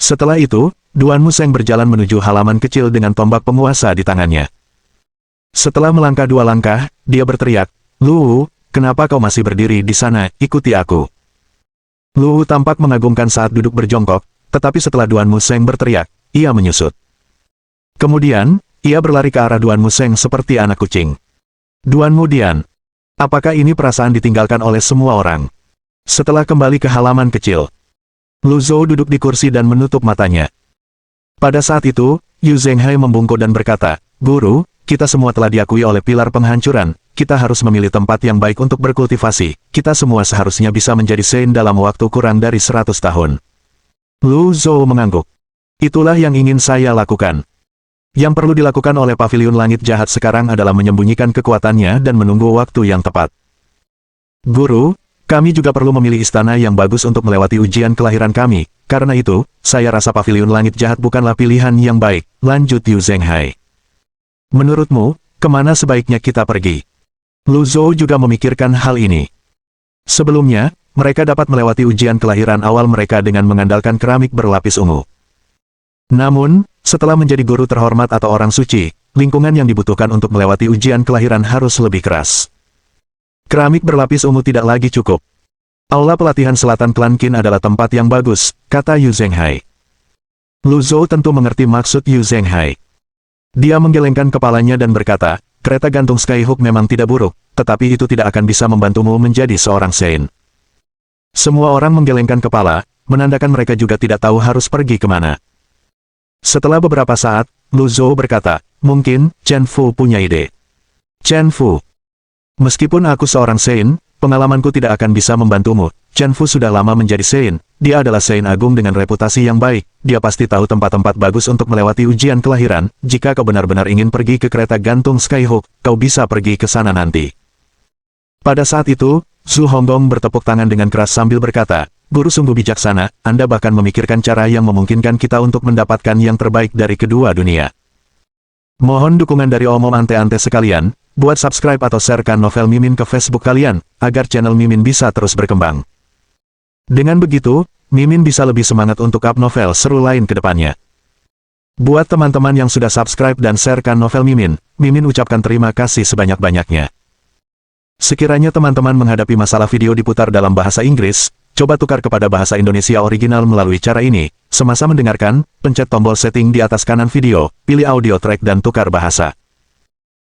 Setelah itu, Duan Museng berjalan menuju halaman kecil dengan tombak penguasa di tangannya. Setelah melangkah 2 langkah, dia berteriak, Lu, kenapa kau masih berdiri di sana, ikuti aku. Lu tampak mengagumkan saat duduk berjongkok, tetapi setelah Duan Museng berteriak, ia menyusut. Kemudian, ia berlari ke arah Duan Museng seperti anak kucing. Duan Mudian. Apakah ini perasaan ditinggalkan oleh semua orang? Setelah kembali ke halaman kecil, Lu Zhou duduk di kursi dan menutup matanya. Pada saat itu, Yu Zhenghai membungkuk dan berkata, Guru, kita semua telah diakui oleh pilar penghancuran, kita harus memilih tempat yang baik untuk berkultivasi, kita semua seharusnya bisa menjadi Sein dalam waktu kurang dari 100 tahun. Lu Zhou mengangguk. Itulah yang ingin saya lakukan. Yang perlu dilakukan oleh paviliun langit jahat sekarang adalah menyembunyikan kekuatannya dan menunggu waktu yang tepat. Guru, kami juga perlu memilih istana yang bagus untuk melewati ujian kelahiran kami, karena itu, saya rasa paviliun langit jahat bukanlah pilihan yang baik, lanjut Yu Zhenghai. Menurutmu, kemana sebaiknya kita pergi? Lu Zhou juga memikirkan hal ini. Sebelumnya, mereka dapat melewati ujian kelahiran awal mereka dengan mengandalkan keramik berlapis ungu. Namun, setelah menjadi guru terhormat atau orang suci, lingkungan yang dibutuhkan untuk melewati ujian kelahiran harus lebih keras. Keramik berlapis ungu tidak lagi cukup. Aula pelatihan selatan klan Qin adalah tempat yang bagus, kata Yu Zhenghai. Lu Zhou tentu mengerti maksud Yu Zhenghai. Dia menggelengkan kepalanya dan berkata, kereta gantung Skyhook memang tidak buruk, tetapi itu tidak akan bisa membantumu menjadi seorang Sein. Semua orang menggelengkan kepala, menandakan mereka juga tidak tahu harus pergi kemana. Setelah beberapa saat, Lu Zhou berkata, mungkin, Chen Fu punya ide. Chen Fu. Meskipun aku seorang Sein, pengalamanku tidak akan bisa membantumu. Chen Fu sudah lama menjadi Sein, dia adalah Sein agung dengan reputasi yang baik, dia pasti tahu tempat-tempat bagus untuk melewati ujian kelahiran. Jika kau benar-benar ingin pergi ke kereta gantung Skyhook, kau bisa pergi ke sana nanti. Pada saat itu, Zhu Honggong bertepuk tangan dengan keras sambil berkata, Guru sungguh bijaksana, Anda bahkan memikirkan cara yang memungkinkan kita untuk mendapatkan yang terbaik dari kedua dunia. Mohon dukungan dari omom ante-ante sekalian, buat subscribe atau sharekan novel Mimin ke Facebook kalian, agar channel Mimin bisa terus berkembang. Dengan begitu, Mimin bisa lebih semangat untuk up novel seru lain ke depannya. Buat teman-teman yang sudah subscribe dan sharekan novel Mimin, Mimin ucapkan terima kasih sebanyak-banyaknya. Sekiranya teman-teman menghadapi masalah video diputar dalam bahasa Inggris, coba tukar kepada bahasa Indonesia original melalui cara ini. Semasa mendengarkan, pencet tombol setting di atas kanan video, pilih audio track dan tukar bahasa.